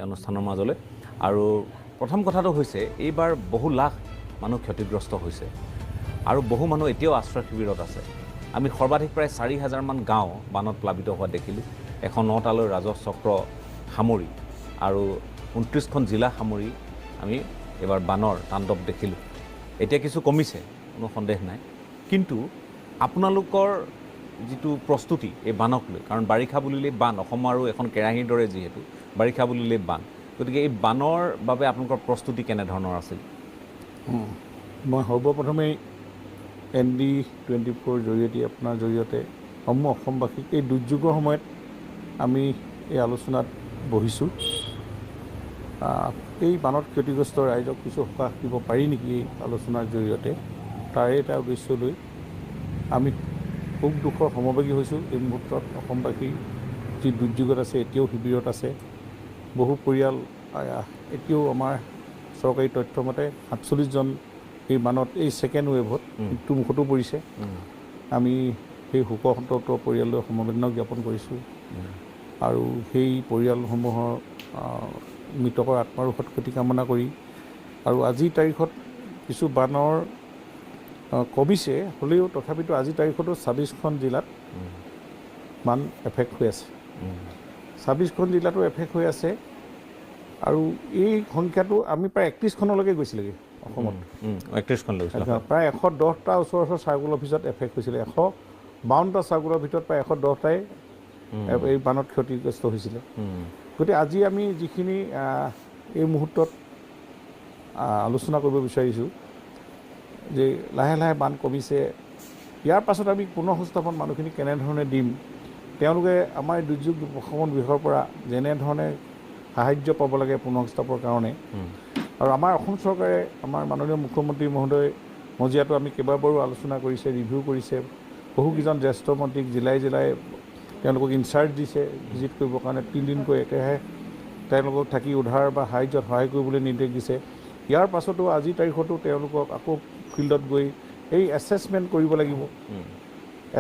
অনুষ্ঠানৰ মাজলৈ। আৰু প্ৰথম কথাটো হৈছে এইবাৰ বহু লাখ মানুহ ক্ষতিগ্ৰস্ত হৈছে আৰু বহু মানুহ এতিয়াও আশ্ৰয় শিবিৰত আছে। আমি সৰ্বাধিক প্ৰায় 4,000মান গাঁও বানত প্লাবিত হোৱা দেখিলোঁ। 109টালৈ ৰাজহ চক্ৰ সামৰি আৰু 29খন জিলা সামৰি আমি এবাৰ বানৰ তাণ্ডৱ দেখিলোঁ। এতিয়া কিছু কমিছে, কোনো সন্দেহ নাই, কিন্তু আপোনালোকৰ যিটো প্ৰস্তুতি এই বানক লৈ, কাৰণ বাৰিষা বুলিলেই বান, অসম আৰু এখন কেৰাহীৰ দৰে যিহেতু বাৰিষা বুলিলেই বান, গতিকে এই বানৰ বাবে আপোনালোকৰ প্ৰস্তুতি কেনেধৰণৰ আছিল? মই সৰ্বপ্ৰথমেই ND24 জৰিয়তে আপোনাৰ জৰিয়তে সমূহ অসমবাসীক এই দুৰ্যোগৰ সময়ত আমি এই আলোচনাত বহিছোঁ। এই বানত ক্ষতিগ্ৰস্ত ৰাইজক কিছু সকাহ দিব পাৰি নেকি এই আলোচনাৰ জৰিয়তে, তাৰে এটা উদ্দেশ্য লৈ আমি সুখ দুখৰ সমভাগী হৈছোঁ। এই মুহূৰ্তত অসমবাসী যি দুৰ্যোগত আছে, এতিয়াও শিবিৰত আছে। বহু পৰিয়াল এতিয়াও আমাৰ চৰকাৰী তথ্য মতে 47জন এই বানত এই ছেকেণ্ড ৱেভত মৃত্যুমুখতো পৰিছে। আমি সেই শোকসন্তপ্ত পৰিয়াললৈ সমবেদনা জ্ঞাপন কৰিছোঁ আৰু সেই পৰিয়ালসমূহৰ মৃতকৰ আত্মাৰ সৎগতি কামনা কৰি, আৰু আজিৰ তাৰিখত কিছু বানৰ কমিছে হ'লেও তথাপিতো আজিৰ তাৰিখতো 26খন জিলাত বান এফেক্ট হৈ আছে। 26খন জিলাতো এফেক্ট হৈ আছে আৰু এই সংখ্যাটো আমি প্ৰায় 31খনলৈকে গৈছিলেগৈ অসমত। 31খন প্ৰায় 110টা ওচৰ চাৰ্কুল অফিচত এফেক্ট হৈছিলে। 152টা চাৰ্কুলৰ ভিতৰত প্ৰায় 110টাই এই বানত ক্ষতিগ্ৰস্ত হৈছিলে। গতিকে আজি আমি যিখিনি এই মুহূৰ্তত আলোচনা কৰিব বিচাৰিছোঁ যে লাহে লাহে বান কমিছে, ইয়াৰ পাছত আমি পুনৰ সংস্থাপন মানুহখিনিক কেনেধৰণে দিম, তেওঁলোকে আমাৰ দুৰ্যোগ প্ৰশমন বিভাগৰ পৰা যেনেধৰণে সাহায্য পাব লাগে পুনৰ সংস্থাপনৰ কাৰণে, আৰু আমাৰ অসম চৰকাৰে আমাৰ মাননীয় মুখ্যমন্ত্ৰী মহোদয় মজিয়াটো আমি কেইবাবাৰো আলোচনা কৰিছে, ৰিভিউ কৰিছে। বহুকেইজন জ্যেষ্ঠ মন্ত্ৰীক জিলাই জিলাই তেওঁলোকক ইনচাৰ্জ দিছে ভিজিট কৰিবৰ কাৰণে। 3 দিনকৈ একেৰাহে তেওঁলোকক থাকি উদ্ধাৰ বা সাহায্যত সহায় কৰিবলৈ নিৰ্দেশ দিছে। ইয়াৰ পাছতো আজিৰ তাৰিখতো তেওঁলোকক আকৌ ফিল্ডত গৈ এই এছেছমেণ্ট কৰিব লাগিব।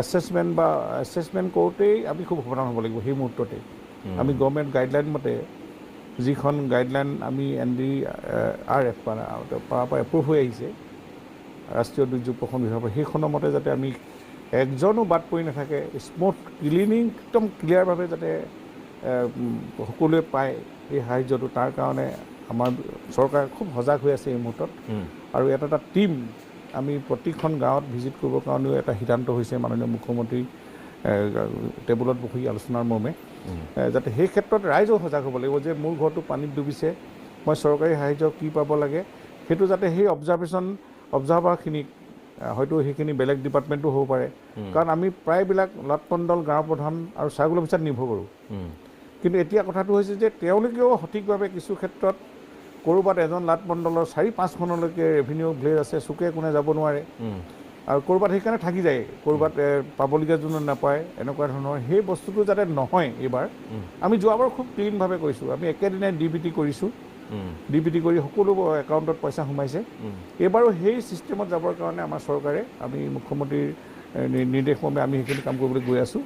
এছেছমেণ্ট কৰোঁতেই আমি খুব সাৱধান হ'ব লাগিব। সেই মুহূৰ্ততে আমি গভৰ্ণমেণ্ট গাইডলাইন মতে যিখন গাইডলাইন আমি NDRF পৰা এপ্ৰুভ হৈ আহিছে ৰাষ্ট্ৰীয় দুৰ্যোগ প্ৰশমন বিভাগৰ, সেইখনৰ মতে যাতে আমি একজনো বাদ পৰি নাথাকে, স্মুথ ক্লিনিং একদম ক্লিয়াৰভাৱে যাতে সকলোৱে পায় এই সাহায্যটো, তাৰ কাৰণে আমাৰ চৰকাৰ খুব সজাগ হৈ আছে এই মুহূৰ্তত। আৰু এটা টীম আমি প্ৰতিখন গাঁৱত ভিজিট কৰিবৰ কাৰণেও এটা সিদ্ধান্ত হৈছে মাননীয় মুখ্যমন্ত্ৰী টেবুলত বহি আলোচনাৰ মৰ্মে, যাতে সেই ক্ষেত্ৰত ৰাইজেও সজাগ হ'ব লাগিব যে মোৰ ঘৰটো পানীত ডুবিছে, মই চৰকাৰী সাহায্য কি পাব লাগে, সেইটো যাতে সেই অবজাৰ্ভাৰখিনিক, হয়তো সেইখিনি বেলেগ ডিপাৰ্টমেণ্টো হ'ব পাৰে, কাৰণ আমি প্ৰায়বিলাক লাটমণ্ডল গাঁও প্ৰধান আৰু চাৰ্কুল অফিচত নিৰ্ভৰ কৰোঁ। কিন্তু এতিয়া কথাটো হৈছে যে তেওঁলোকেও সঠিকভাৱে কিছু ক্ষেত্ৰত ক'ৰবাত এজন লাটমণ্ডলৰ 4-5খনলৈকে ৰেভিনিউ ভিলেজ আছে, চুকে কোণে যাব নোৱাৰে, আৰু ক'ৰবাত সেইকাৰণে থাকি যায়, ক'ৰবাত পাবলগীয়া যোনে নাপায়, এনেকুৱা ধৰণৰ। সেই বস্তুটো যাতে নহয় এইবাৰ, আমি যোৱাবাৰ খুব ক্লিনভাৱে কৰিছোঁ। আমি একেদিনাই DBT কৰিছোঁ, DBT কৰি সকলো একাউণ্টত পইচা সোমাইছে। এইবাৰো সেই ছিষ্টেমত যাবৰ কাৰণে আমাৰ চৰকাৰে, আমি মুখ্যমন্ত্ৰীৰ নিৰ্দেশমৰ্মে আমি সেইখিনি কাম কৰিবলৈ গৈ আছোঁ।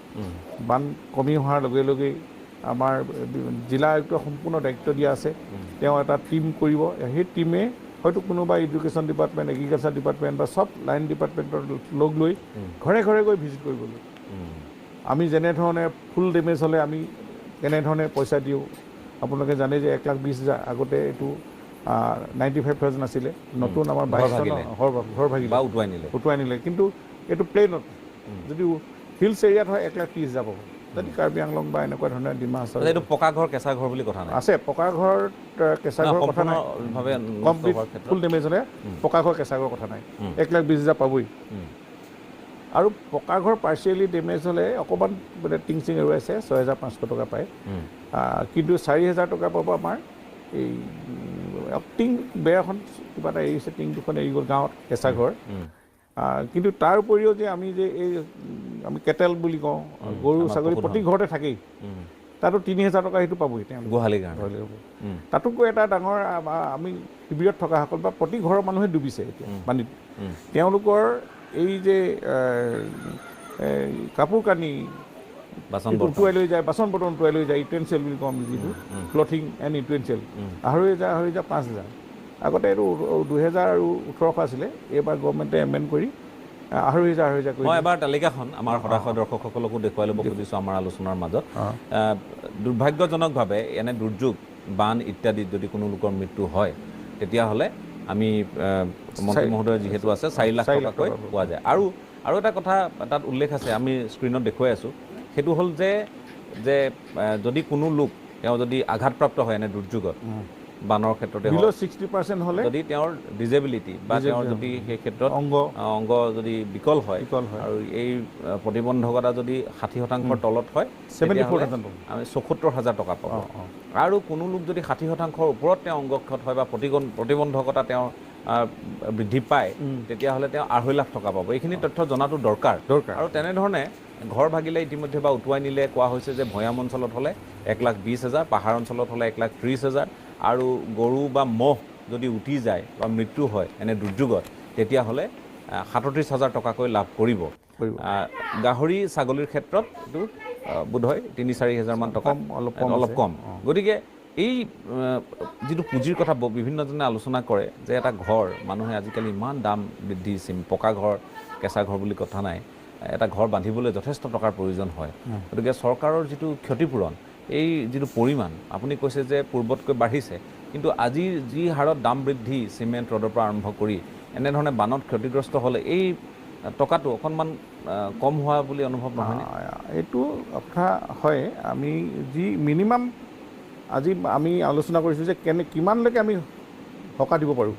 বান কমি অহাৰ লগে লগেই আমাৰ জিলা আয়ুক্ত সম্পূৰ্ণ দায়িত্ব দিয়া আছে, তেওঁ এটা টীম কৰিব। সেই টীমে হয়তো কোনোবা এডুকেশ্যন ডিপাৰ্টমেণ্ট, এগ্ৰিকালচাৰ ডিপাৰ্টমেণ্ট বা চব লাইন ডিপাৰ্টমেণ্টৰ লগ লৈ ঘৰে ঘৰে গৈ ভিজিট কৰিবলৈ, আমি যেনেধৰণে ফুল ডেমেজ হ'লে আমি কেনেধৰণে পইচা দিওঁ। আপোনালোকে জানে যে 1,20,000 আগতে এইটো 95,000 আছিলে, নতুন আমাৰ 22 ঘৰ ভাগিলে বা উটুৱাই নিলে। কিন্তু এইটো প্লেইনত যদি হিলছ এৰিয়াত হয় 1,30,000 পাব, যদি কাৰ্বি আংলং বা এনেকুৱা ধৰণৰ ডিমা হাছাও। এইটো পকা ঘৰ কেঁচা ঘৰ বুলি কথা নাই, আছে পকা ঘৰ কেঁচা ঘৰ কথা নাই, কমপ্লিট ফুল ডেমেজ হ'লে পকা ঘৰ কেঁচা ঘৰ কথা নাই, 1,20,000 পাবই। আৰু পকা ঘৰ পাৰ্চিয়েলি ডেমেজ হ'লে অকণমান মানে টিং চিং এৰুৱাইছে 6,500 টকা পায়, কিন্তু 4,000 টকা পাব আমাৰ এই টিং বেয়াখন কিবা এটা এৰিছে, টিং দুখন এৰি গ'ল গাঁৱত কেঁচা ঘৰ। কিন্তু তাৰ উপৰিও যে আমি যে এই আমি কেটেল বুলি কওঁ, গৰু ছাগলী প্ৰতি ঘৰতে থাকেই, তাতো 3,000 টকা সেইটো পাবই তেওঁলোকে গোহালি কাৰণে। তাতোকৈ এটা ডাঙৰ আমি শিবিৰত থকাসকল বা প্ৰতি ঘৰৰ মানুহে ডুবিছে এতিয়া পানীত, তেওঁলোকৰ এই যে কাপোৰ কানি বাচন এইটো উটুৱাই লৈ যায়, বাচন বৰ্তন উটুৱাই লৈ যায়, ইউটেনচিল বুলি ক'ম যিটো ক্লথিং এণ্ড ইউটেনচিল 2,500 5,000। আগতে এইটো 2018 আছিলে, এইবাৰ গভৰ্ণমেণ্টে এমেণ্ড কৰি 2,500 কৰি মই এবাৰ তালিকাখন আমাৰ হতাশা দৰ্শকসকলকো দেখুৱাই ল'ব খুজিছোঁ আমাৰ আলোচনাৰ মাজত। দুৰ্ভাগ্যজনকভাৱে এনে দুৰ্যোগ, বান ইত্যাদিত যদি কোনো লোকৰ মৃত্যু হয়, তেতিয়াহ'লে আমি মন্ত্ৰী মহোদয় যিহেতু আছে 4 লাখ টকাকৈ পোৱা যায়। আৰু এটা কথা তাত উল্লেখ আছে, আমি স্ক্ৰীণত দেখুৱাই আছোঁ, সেইটো হ'ল যে যদি কোনো লোক তেওঁ যদি আঘাতপ্ৰাপ্ত হয় এনে দুৰ্যোগত, বানৰ ক্ষেত্ৰতে বিল' 60% হ'লে, যদি তেওঁৰ ডিজেবিলিটি বা তেওঁৰ যদি সেই ক্ষেত্ৰত অংগ যদি বিকল হয় আৰু এই প্ৰতিবন্ধকতা যদি 60% তলত হয়, 74,000 আমি 74,000 টকা পাব। আৰু কোনো লোক যদি 60% ওপৰত তেওঁ অংগক্ষত হয় বা প্ৰতিবন্ধকতা তেওঁ বৃদ্ধি পায়, তেতিয়াহ'লে তেওঁ 2.5 লাখ টকা পাব। এইখিনি তথ্য জনাটো দৰকাৰ। আৰু তেনেধৰণে ঘৰ ভাগিলে ইতিমধ্যে বা উটুৱাই নিলে কোৱা হৈছে যে ভৈয়াম অঞ্চলত হ'লে 1,20,000, পাহাৰ অঞ্চলত হ'লে 1,30,000, আৰু গৰু বা ম'হ যদি উটি যায় বা মৃত্যু হয় এনে দুৰ্যোগত, তেতিয়াহ'লে 37,000 টকাকৈ লাভ কৰিব। গাহৰি ছাগলীৰ ক্ষেত্ৰত এইটো বোধহয় 3-4 হাজাৰমান টকা, অলপ কম। গতিকে এই যিটো পুঁজিৰ কথা বিভিন্নজনে আলোচনা কৰে যে এটা ঘৰ, মানুহে আজিকালি ইমান দাম বৃদ্ধি, পকা ঘৰ কেঁচা ঘৰ বুলি কথা নাই, এটা ঘৰ বান্ধিবলৈ যথেষ্ট টকাৰ প্ৰয়োজন হয়। গতিকে চৰকাৰৰ যিটো ক্ষতিপূৰণ, এই যিটো পৰিমাণ আপুনি কৈছে যে পূৰ্বতকৈ বাঢ়িছে, কিন্তু আজি যি হাৰত দাম বৃদ্ধি চিমেণ্ট ৰডৰ পৰা আৰম্ভ কৰি এনেধৰণে বানত ক্ষতিগ্ৰস্ত হ'লে এই টকাটো অকণমান কম হোৱা বুলি অনুভৱ নহয়নে? এইটো কথা হয়। আমি যি মিনিমাম আজি আমি আলোচনা কৰিছোঁ যে কিমানলৈকে আমি সকাহ দিব পাৰোঁ,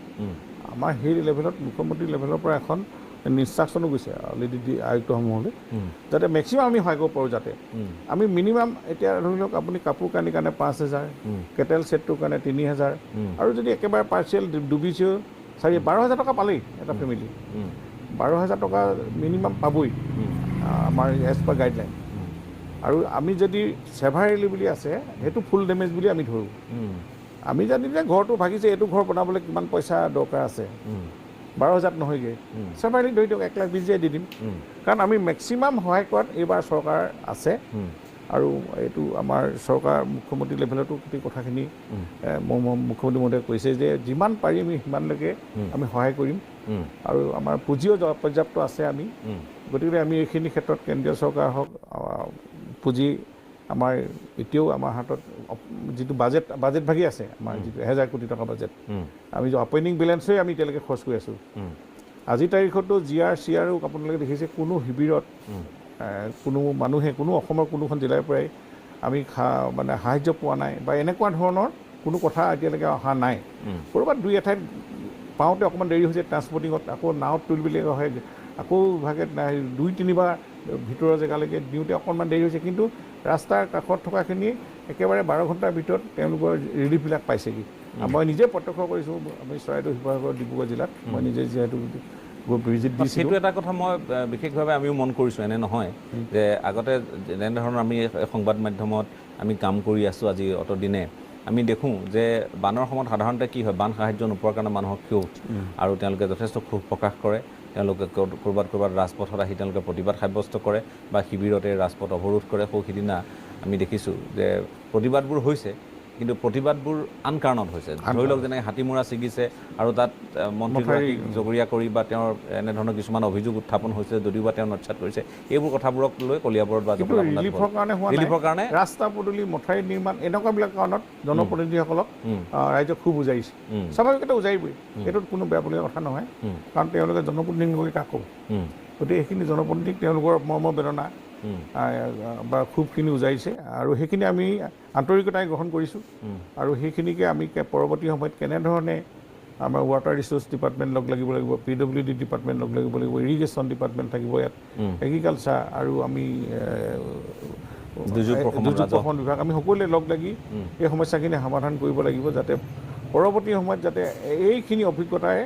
আমাৰ সেই লেভেলত মুখ্যমন্ত্ৰী লেভেলৰ পৰা এখন ইনষ্ট্ৰাকশ্যনো গৈছে অলৰেডি আয়ুক্তসমূহলৈ, যাতে মেক্সিমাম আমি সহায় কৰিব পাৰোঁ। যাতে আমি মিনিমাম এতিয়া ধৰি লওক আপুনি কাপোৰ কানিৰ কাৰণে 5,000, কেটেল ছেটটোৰ কাৰণে 3,000, আৰু যদি একেবাৰে পাৰ্চিয়েল ডুবিছেও 12,000 টকা পালেই এটা ফেমিলি, 12,000 টকা মিনিমাম পাবই আমাৰ এজ পাৰ গাইডলাইন। আৰু আমি যদি ছেভাৰেলি বুলি আছে, সেইটো ফুল ডেমেজ বুলি আমি ধৰোঁ। আমি জানি যে ঘৰটো ভাগিছে, এইটো ঘৰ বনাবলৈ কিমান পইচা দৰকাৰ আছে, 12,000 নহয়গৈ, ছেভাৰেলি ধৰি দিয়ক 1,20,000 দি দিম। কাৰণ আমি মেক্সিমাম সহায় কৰাত এইবাৰ চৰকাৰ আছে, আৰু এইটো আমাৰ চৰকাৰ মুখ্যমন্ত্ৰী লেভেলতো গোটেই কথাখিনি মুখ্যমন্ত্ৰী মহোদয়ে কৈছে যে যিমান পাৰি আমি সিমানলৈকে আমি সহায় কৰিম, আৰু আমাৰ পুঁজিও পৰ্যাপ্ত আছে। আমি গতিকে আমি এইখিনি ক্ষেত্ৰত কেন্দ্ৰীয় চৰকাৰ হওক, পুঁজি আমাৰ এতিয়াও আমাৰ হাতত যিটো বাজেট ভাগি আছে, আমাৰ যিটো 1,000 কোটি টকা বাজেট, আমি অপেনিং বেলেঞ্চে আমি এতিয়ালৈকে খৰচ কৰি আছোঁ। আজিৰ তাৰিখতো GR-CRও আপোনালোকে দেখিছে, কোনো শিবিৰত কোনো মানুহে, কোনো অসমৰ কোনোখন জিলাৰ পৰাই আমি মানে সাহাৰ্য পোৱা নাই, বা এনেকুৱা ধৰণৰ কোনো কথা এতিয়ালৈকে অহা নাই। ক'ৰবাত 2 এঠাইত পাওঁতে অকণমান দেৰি হৈছে, ট্ৰান্সপৰ্টিঙত আকৌ নাৱত তুলিবলগীয়া হয়, আকৌ ভাগে 2-3 বাৰ ভিতৰৰ জেগালৈকে দিওঁতে অকণমান দেৰি হৈছে, কিন্তু ৰাস্তাৰ কাষত থকাখিনি একেবাৰে 12 ঘণ্টাৰ ভিতৰত তেওঁলোকৰ ৰিলিফবিলাক পাইছেগৈ। মই নিজে প্ৰত্যক্ষ কৰিছোঁ, আমি চৰাইদেউ, শিৱসাগৰ, ডিব্ৰুগড় জিলাত মই নিজে যিহেতু ভিজিট দিছিলোঁ। সেইটো এটা কথা মই বিশেষভাৱে আমিও মন কৰিছোঁ। এনে নহয় যে আগতে যেনেধৰণৰ আমি সংবাদ মাধ্যমত আমি কাম কৰি আছোঁ আজি অতদিনে, আমি দেখোঁ যে বানৰ সময়ত সাধাৰণতে কি হয়, বান সাহাৰ্য নোপোৱাৰ কাৰণে মানুহৰ ক্ষোভ, আৰু তেওঁলোকে যথেষ্ট ক্ষোভ প্ৰকাশ কৰে। তেওঁলোকে ক'ৰবাত ৰাজপথত আহি তেওঁলোকে প্ৰতিবাদ সাব্যস্ত কৰে, বা শিবিৰতে ৰাজপথ অৱৰোধ কৰে। সিদিনা আমি দেখিছোঁ যে প্ৰতিবাদবোৰ হৈছে, কিন্তু প্ৰতিবাদবোৰ আন কাৰণত হৈছে। ধৰি লওক যেনেকৈ হাতীমূৰা ছিগিছে, আৰু তাত মন্ত্ৰীগৰাকীক জগৰীয়া কৰি বা তেওঁৰ এনেধৰণৰ কিছুমান অভিযোগ উত্থাপন হৈছে, যদিও বা তেওঁ নৎসাত কৰিছে। এইবোৰ কথাবোৰক লৈ কলিয়াবৰত বা ৰিলিফৰ কাৰণে ৰাস্তা পদূলি, মথাউৰি নিৰ্মাণ, এনেকুৱাবিলাক কাৰণত জনপ্ৰতিনিধিসকলক ৰাইজক খুব বুজাইছে। স্বাভাৱিকতে বুজাইবই, এইটোত কোনো বেয়া বুলি কথা নহয়, কাৰণ তেওঁলোকে জনপ্ৰতিনিধি কাকো, গতিকে সেইখিনি জনপ্ৰতিনিধিক তেওঁলোকৰ মৰ্ম বেদনা বা ক্ষোভখিনি বুজাইছে, আৰু সেইখিনি আমি আন্তৰিকতাই গ্ৰহণ কৰিছোঁ। আৰু সেইখিনিকে আমি পৰৱৰ্তী সময়ত কেনেধৰণে আমাৰ ৱাটাৰ ৰিচোৰ্চ ডিপাৰ্টমেণ্ট লগ লাগিব, PWD ডিপাৰ্টমেণ্ট লগ লাগিব, ইৰিগেশ্যন ডিপাৰ্টমেণ্ট থাকিব ইয়াত, এগ্ৰিকালচাৰ, আৰু আমি দুৰ্যোগ প্ৰশমন বিভাগ, আমি সকলোৱে লগ লাগি এই সমস্যাখিনি সমাধান কৰিব লাগিব, যাতে পৰৱৰ্তী সময়ত যাতে এইখিনি অভিজ্ঞতাৰে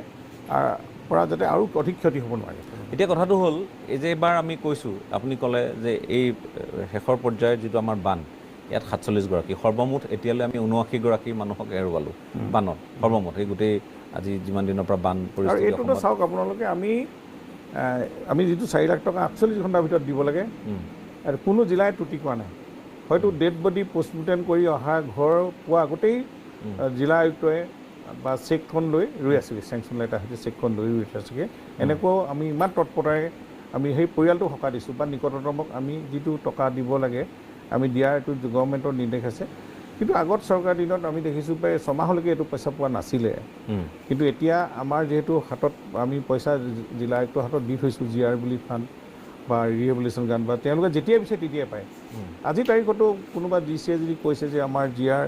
পৰা যাতে আৰু অধিক ক্ষতি হ'ব নোৱাৰে। এতিয়া কথাটো হ'ল, এই যে এইবাৰ আমি কৈছোঁ, আপুনি ক'লে যে এই শেষৰ পৰ্যায়ৰ যিটো আমাৰ বান, ইয়াত 47 গৰাকী, সৰ্বমুঠ এতিয়ালৈ আমি 79 গৰাকী মানুহক হেৰুৱালোঁ বানত, সৰ্বমুঠ এই গোটেই আজি যিমান দিনৰ পৰা বান পৰিস্থিতি। আৰু এইটোতো চাওক আপোনালোকে, আমি যিটো 4 লাখ টকা 48 ঘণ্টাৰ ভিতৰত দিব লাগে, আৰু কোনো জিলাই ত্ৰুটি কৰা নাই হয়তো ডেড বডি পোষ্টমৰ্টেম কৰি অহা ঘৰ পোৱা আগতেই জিলা আয়ুক্তই বা চেকখন লৈ ৰৈ আছেগৈ চেংচন লেটাৰ সৈতে চেকখন লৈ ৰৈ আছেগৈ এনেকুৱাও আমি ইমান তৎপৰতাৰে আমি সেই পৰিয়ালটো সকাহ দিছোঁ বা নিকটতমক আমি যিটো টকা দিব লাগে আমি দিয়াৰ এইটো গভৰ্ণমেণ্টৰ নিৰ্দেশ আছে কিন্তু আগত চৰকাৰ দিনত আমি দেখিছোঁ প্ৰায় ছমাহলৈকে এইটো পইচা পোৱা নাছিলে কিন্তু এতিয়া আমাৰ যিহেতু হাতত আমি পইচা জিলা আয়ুক্তৰ হাতত দি থৈছোঁ জিআৰ বুলি ফাণ্ড বা ৰিহেবিলিটেশ্যন গান বা তেওঁলোকে যেতিয়াই বিচাৰে তেতিয়াই পায় আজিৰ তাৰিখতো কোনোবা ডিচিয়ে যদি কৈছে যে আমাৰ জিআৰ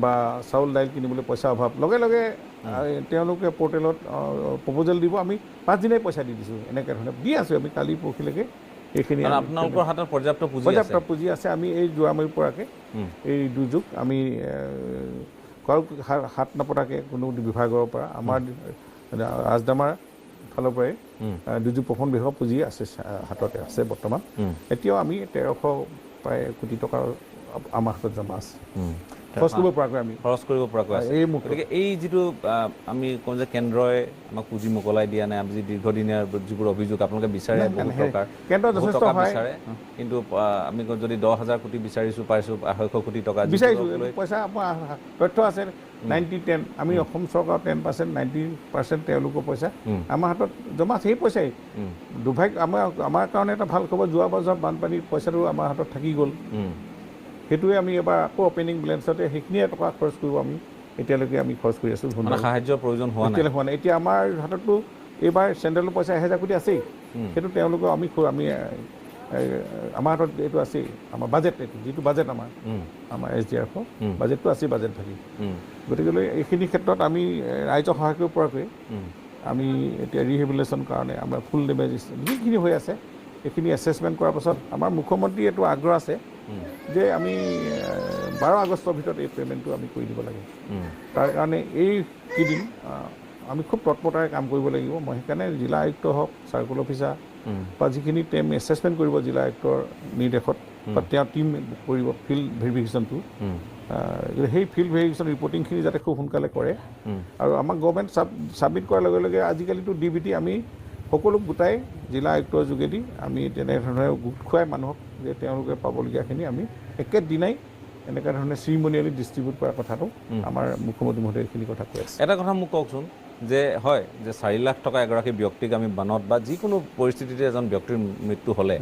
বা চাউল দাইল কিনিবলৈ পইচা অভাৱ লগে লগে তেওঁলোকে পৰ্টেলত প্ৰপ'জেল দিব আমি 5 দিনেই পইচা দি দিছোঁ এনেকৈ ধৰণে দি আছোঁ আমি কালি পৰহিলৈকে এইখিনি আপোনালোকৰ হাতত পৰ্যাপ্ত পুঁজি আছে আমি এই যোৱামাৰীৰ পৰাকৈ এই দুৰ্যোগ আমি কাৰো হাত নপতাকৈ কোনো বিভাগৰ পৰা আমাৰ ৰাজদামাৰ ফালৰ পৰাই দুৰ্যোগ প্ৰশমন বিভাগৰ পুঁজি আছে হাততে আছে বৰ্তমান এতিয়াও আমি 1300 প্ৰায় কোটি টকাৰ আমাৰ হাতত জমা আছে খৰচ কৰিব পৰাকৈ আছে গতিকে এই যিটো আমি কওঁ যে কেন্দ্ৰই আমাক পুঁজি মোকলাই দিয়া নাই আমি দীৰ্ঘদিনীয়া যিবোৰ অভিযোগ আপোনালোকে বিচাৰে কেন্দ্ৰ যথেষ্ট বিচাৰে কিন্তু আমি যদি 10,000 কোটি বিচাৰিছোঁ পাইছোঁ 250 কোটি টকা বিচাৰিছোঁ পইচা আপোনাৰ তথ্য আছে 90-10 আমি অসম চৰকাৰৰ 10% 90% তেওঁলোকৰ পইচা আমাৰ হাতত জমা আছে সেই পইচাই দুৰ্ভাগ্য আমাৰ কাৰণে এটা ভাল খবৰ যোৱা বছৰ বানপানীৰ পইচাটো আমাৰ হাতত থাকি গ'ল সেইটোৱে আমি এবাৰ আকৌ অপেনিং বেলেঞ্চতে সেইখিনিয়ে টকা খৰচ কৰিব আমি এতিয়ালৈকে আমি খৰচ কৰি আছোঁ সাহায্যৰ প্ৰয়োজন হোৱা নাই এতিয়া আমাৰ হাততো এইবাৰ চেণ্ট্ৰেলৰ পইচা 1000 কোটি আছেই সেইটো তেওঁলোকৰ আমি আমাৰ হাতত এইটো আছেই আমাৰ বাজেট এইটো যিটো বাজেট আমাৰ SDRF বাজেটটো আছেই বাজেট ভাগি গতিকেলৈ এইখিনি ক্ষেত্ৰত আমি ৰাইজক সহায় কৰিব পৰাকৈ আমি এতিয়া ৰিহেবিলিটেশ্যন কাৰণে আমাৰ ফুল ডেমেজ যিখিনি হৈ আছে এইখিনি এছেছমেণ্ট কৰাৰ পাছত আমাৰ মুখ্যমন্ত্ৰী এইটো আগ্ৰহ আছে যে আমি 12 আগষ্টৰ ভিতৰত এই পে'মেণ্টটো আমি কৰি দিব লাগে তাৰ কাৰণে এইকেইদিন আমি খুব তৎপৰতাৰে কাম কৰিব লাগিব মই সেইকাৰণে জিলা আয়ুক্ত হওক চাৰ্কল অফিচাৰ বা যিখিনি টেম এছেছমেণ্ট কৰিব জিলা আয়ুক্তৰ নিৰ্দেশত বা তেওঁ টিম কৰিব ফিল্ড ভেৰিফিকেশ্যনটো সেই ফিল্ড ভেৰিফিকেশ্যন ৰিপৰ্টিংখিনি যাতে খুব সোনকালে কৰে আৰু আমাক গভৰ্ণমেণ্ট ছাবমিট কৰাৰ লগে লগে আজিকালিতো DBT আমি সকলো গোটাই জিলা আয়ুক্তৰ যোগেদি আমি তেনেধৰণে গোট খুৱাই মানুহক যে তেওঁলোকে পাবলগীয়াখিনি আমি একেদিনাই এনেকুৱা ধৰণে চিৰিমনিয়েলি ডিষ্ট্ৰিবিউট কৰাৰ কথাটো আমাৰ মুখ্যমন্ত্ৰী মহোদয়ে এইখিনি কথা কৈ আছে এটা কথা মোক কওকচোন যে হয় যে 4 লাখ টকা এগৰাকী ব্যক্তিক আমি বানত বা যিকোনো পৰিস্থিতিতে এজন ব্যক্তিৰ মৃত্যু হ'লে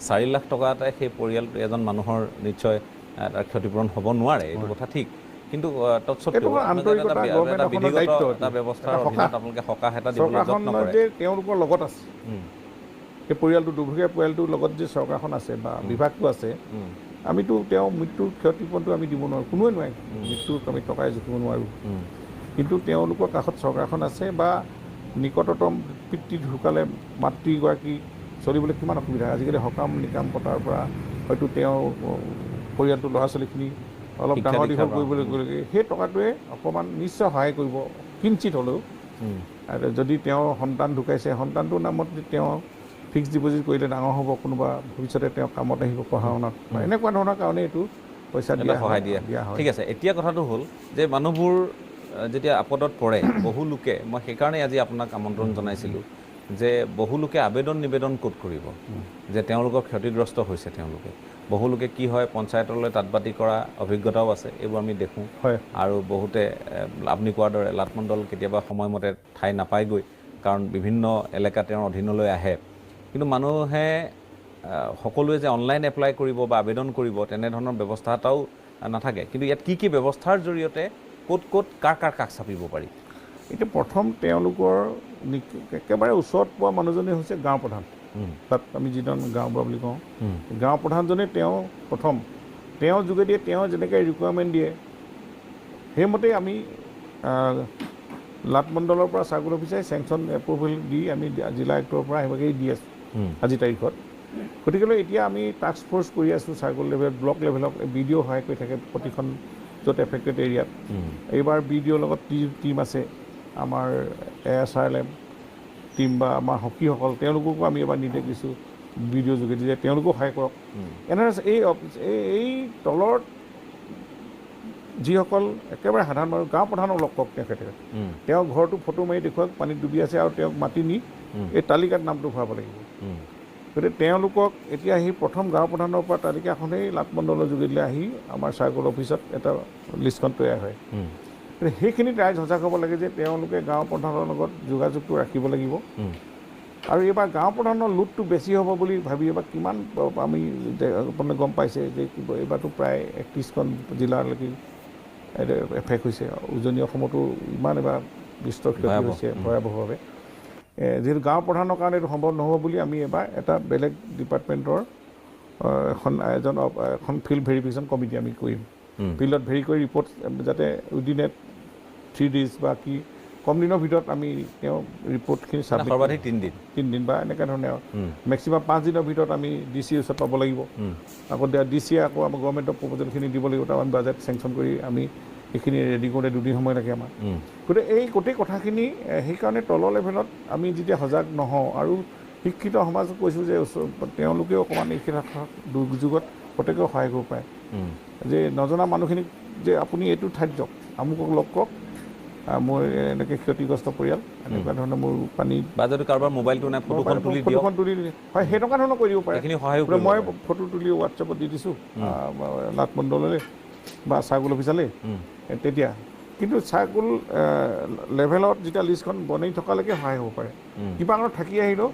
4 লাখ টকা এটাই সেই পৰিয়াল এজন মানুহৰ নিশ্চয় তাৰ ক্ষতিপূৰণ হ'ব নোৱাৰে এইটো কথা ঠিক কিন্তু তৎসত্ত্বেও এটা ব্যৱস্থাৰ অধীনত আপোনালোকে সকাহ এটা দিবলৈ যত্ন কৰে তেওঁলোকৰ লগত আছে সেই পৰিয়ালটো দুৰ্ভোগীয়া পৰিয়ালটোৰ লগত যে চৰকাৰখন আছে বা বিভাগটো আছে আমিতো তেওঁ মৃত্যুৰ ক্ষতিপূৰণটো আমি দিব নোৱাৰোঁ কোনোৱে নোৱাৰে মৃত্যুক আমি টকাই জুখিব নোৱাৰোঁ কিন্তু তেওঁলোকৰ কাষত চৰকাৰখন আছে বা নিকটতম পিতৃ ঢুকালে মাতৃগৰাকী চলিবলৈ কিমান অসুবিধা আজিকালি সকাম নিকাম পতাৰ পৰা হয়তো তেওঁ পৰিয়ালটোৰ ল'ৰা ছোৱালীখিনি অলপ ডাঙৰ দীঘল কৰিবলৈ গ'লে সেই টকাটোৱে অকণমান নিশ্চয় সহায় কৰিব কিঞ্চিত হ'লেও আৰু যদি তেওঁৰ সন্তান ঢুকাইছে সন্তানটোৰ নামত তেওঁ ফিক্স ডিপজিট কৰিলে ডাঙৰ হ'ব কোনোবা ভৱিষ্যতে তেওঁ কামত আহিব পঢ়া শুনাত এনেকুৱা ধৰণৰ কাৰণে এইটো পইচা সহায় দিয়া হয় ঠিক আছে এতিয়া কথাটো হ'ল যে মানুহবোৰ যেতিয়া আপদত পৰে বহু লোকে মই সেইকাৰণে আজি আপোনাক আমন্ত্ৰণ জনাইছিলোঁ যে বহু লোকে আবেদন নিবেদন ক'ত কৰিব যে তেওঁলোকৰ ক্ষতিগ্ৰস্ত হৈছে তেওঁলোকে বহু লোকে কি হয় পঞ্চায়তলৈ তাঁতবাতি কৰা অভিজ্ঞতাও আছে এইবোৰ আমি দেখোঁ আৰু বহুতে আপুনি কোৱাৰ দৰে লাটমণ্ডল কেতিয়াবা সময়মতে ঠাই নাপায়গৈ কাৰণ বিভিন্ন এলেকা তেওঁৰ অধীনলৈ আহে কিন্তু মানুহে সকলোৱে যে অনলাইন এপ্লাই কৰিব বা আবেদন কৰিব তেনেধৰণৰ ব্যৱস্থা এটাও নাথাকে কিন্তু ইয়াত কি ব্যৱস্থাৰ জৰিয়তে ক'ত কাৰ কাষ চাপিব পাৰি এতিয়া প্ৰথম তেওঁলোকৰ একেবাৰে ওচৰত পোৱা মানুহজনেই হৈছে গাঁও প্ৰধান তাত আমি যিজন গাঁওবুঢ়া বুলি কওঁ গাঁও প্ৰধানজনে তেওঁ প্ৰথম তেওঁৰ যোগেদিয়ে তেওঁ যেনেকৈ ৰিকুৱাৰমেণ্ট দিয়ে সেইমতেই আমি লাটমণ্ডলৰ পৰা চাৰ্কল অফিচাৰে চেংচন এপ্ৰুভেল দি আমি জিলা আয়ুক্তৰ পৰা আহিবগৈ দি আছোঁ আজিৰ তাৰিখত গতিকেলৈ এতিয়া আমি টাস্ক ফ'ৰ্চ কৰি আছোঁ চাৰ্কল লেভেল ব্লক লেভেলত BDO সহায় কৰি থাকে প্ৰতিখন য'ত এফেক্টেড এৰিয়াত এইবাৰ BDOৰ লগত টিম আছে আমাৰ ASRLM টিম বা আমাৰ হকীসকল তেওঁলোককো আমি এবাৰ নিৰ্দেশ দিছোঁ BDO যোগেদি যে তেওঁলোকো সহায় কৰক এনেদৰে এই তলৰ যিসকল একেবাৰে সাধাৰণ মানুহ গাঁও প্ৰধানক লগ কৰক তেখেতে তেওঁ ঘৰটো ফটো মাৰি দেখুৱাওক পানীত ডুবি আছে আৰু তেওঁক মাতি নি এই তালিকাত নামটো ভৰাব লাগিব গতিকে তেওঁলোকক এতিয়া আহি প্ৰথম গাঁও প্ৰধানৰ পৰা তালিকাখনেই লাটমণ্ডলৰ যোগেদি আহি আমাৰ চাৰ্কল অফিচত এটা লিষ্টখন তৈয়াৰ হয়। গতিকে সেইখিনিত ৰাইজ সজাগ হ'ব লাগে যে তেওঁলোকে গাঁও প্ৰধানৰ লগত যোগাযোগটো ৰাখিব লাগিব। আৰু এইবাৰ গাঁও প্ৰধানৰ লোডটো বেছি হ'ব বুলি ভাবি এইবাৰ কিমান আমি আপোনালোকে গম পাইছে যে এইবাৰতো প্ৰায় 31খন জিলালৈকে এফেক্ট হৈছে। উজনি অসমতো ইমান এবাৰ বিস্তৰ ক্ষতি হৈছে ভয়াৱহভাৱে। যিহেতু গাঁও প্ৰধানৰ কাৰণে এইটো সম্ভৱ নহ'ব বুলি আমি এবাৰ এটা বেলেগ ডিপাৰ্টমেণ্টৰ এখন ফিল্ড ভেৰিফিকেশ্যন কমিটি আমি কৰিম। ফিল্ডত ভেৰি কৰি ৰিপৰ্ট যাতে উইদিন 3 days বা কি কম দিনৰ ভিতৰত আমি তেওঁ ৰিপৰ্টখিনি সৰ্বাধিক 3 দিন বা এনেকুৱা ধৰণে মেক্সিমাম 5 দিনৰ ভিতৰত আমি DC ওচৰত পাব লাগিব। আকৌ DC আকৌ আমাৰ গভৰ্ণমেণ্টৰ প্ৰপ'জেলখিনি দিব লাগিব। তাৰ আমি বাজেট চেংচন কৰি আমি এইখিনি ৰেডি কৰোঁতে 2 দিন সময় লাগে আমাৰ। গতিকে এই গোটেই কথাখিনি সেইকাৰণে তলৰ লেভেলত আমি যেতিয়া সজাগ নহওঁ আৰু শিক্ষিত সমাজক কৈছোঁ যে তেওঁলোকেও অকণমান এই দুৰ্যোগত প্ৰত্যেকেও সহায় কৰিব পাৰে। যে নজনা মানুহখিনিক যে আপুনি এইটো ঠাইত যাওক, আমুকক লগ কৰক, মোৰ এনেকৈ ক্ষতিগ্ৰস্ত পৰিয়াল, এনেকুৱা ধৰণৰ মোৰ পানী বা যদি কাৰোবাৰ মোবাইলটো নাই ফটোখন তুলি হয় সেনেকুৱা ধৰণৰ কৰিব পাৰে। মই ফটো তুলি হোৱাটছএপত দি দিছোঁ লাটমণ্ডললৈ বা চাৰ্কল অফিচাৰলৈ। তেতিয়া কিন্তু চাৰ্কল লেভেলত যেতিয়া লিষ্টখন বনাই থকালৈকে সহায় হ'ব পাৰে। কিবা কাৰণত থাকি আহিলেও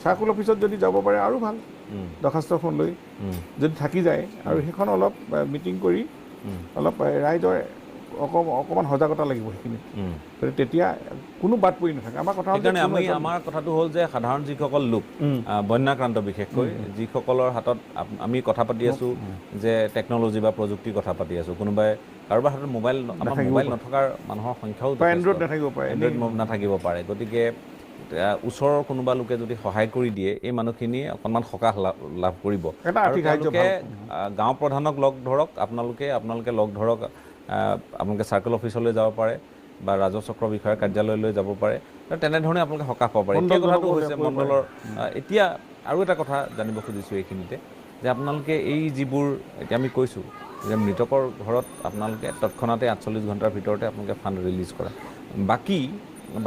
চাৰ্কল অফিচত যদি যাব পাৰে আৰু ভাল, দৰখাস্তখন লৈ যদি থাকি যায় আৰু সেইখন অলপ মিটিং কৰি অলপ ৰাইজৰ অকণমান সজাগতা লাগিব সেইখিনি। তেতিয়া কোনো বাদ পৰি নাথাকে। আমাৰ কথা আমাৰ কথাটো হ'ল যে সাধাৰণ যিসকল লোক বন্যাক্ৰান্ত বিশেষকৈ যিসকলৰ হাতত আমি কথা পাতি আছোঁ যে টেকন'লজি বা প্ৰযুক্তিৰ কথা পাতি আছোঁ, কোনোবাই কাৰোবাৰ হাতত মোবাইল নথকাৰ মানুহৰ সংখ্যাও এণ্ড্ৰইড নাথাকিব পাৰে। গতিকে ওচৰৰ কোনোবা লোকে যদি সহায় কৰি দিয়ে এই মানুহখিনি অকণমান সকাহ লাভ কৰিব। আৰু তেওঁলোকে গাঁও প্ৰধানক লগ ধৰক, আপোনালোকে লগ ধৰক, আপোনালোকে চাৰ্কল অফিচলৈ যাব পাৰে বা ৰাজহ চক্ৰ বিষয়াৰ কাৰ্যালয়লৈ যাব পাৰে। তেনেধৰণে আপোনালোকে সকাহ পাব পাৰে। এতিয়া কথাটো হৈছে মণ্ডলৰ এতিয়া আৰু এটা কথা জানিব খুজিছোঁ এইখিনিতে যে আপোনালোকে এই যিবোৰ এতিয়া আমি কৈছোঁ যে মৃতকৰ ঘৰত আপোনালোকে তৎক্ষণাতে 48 ঘণ্টাৰ ভিতৰতে আপোনালোকে ফাণ্ড ৰিলিজ কৰা,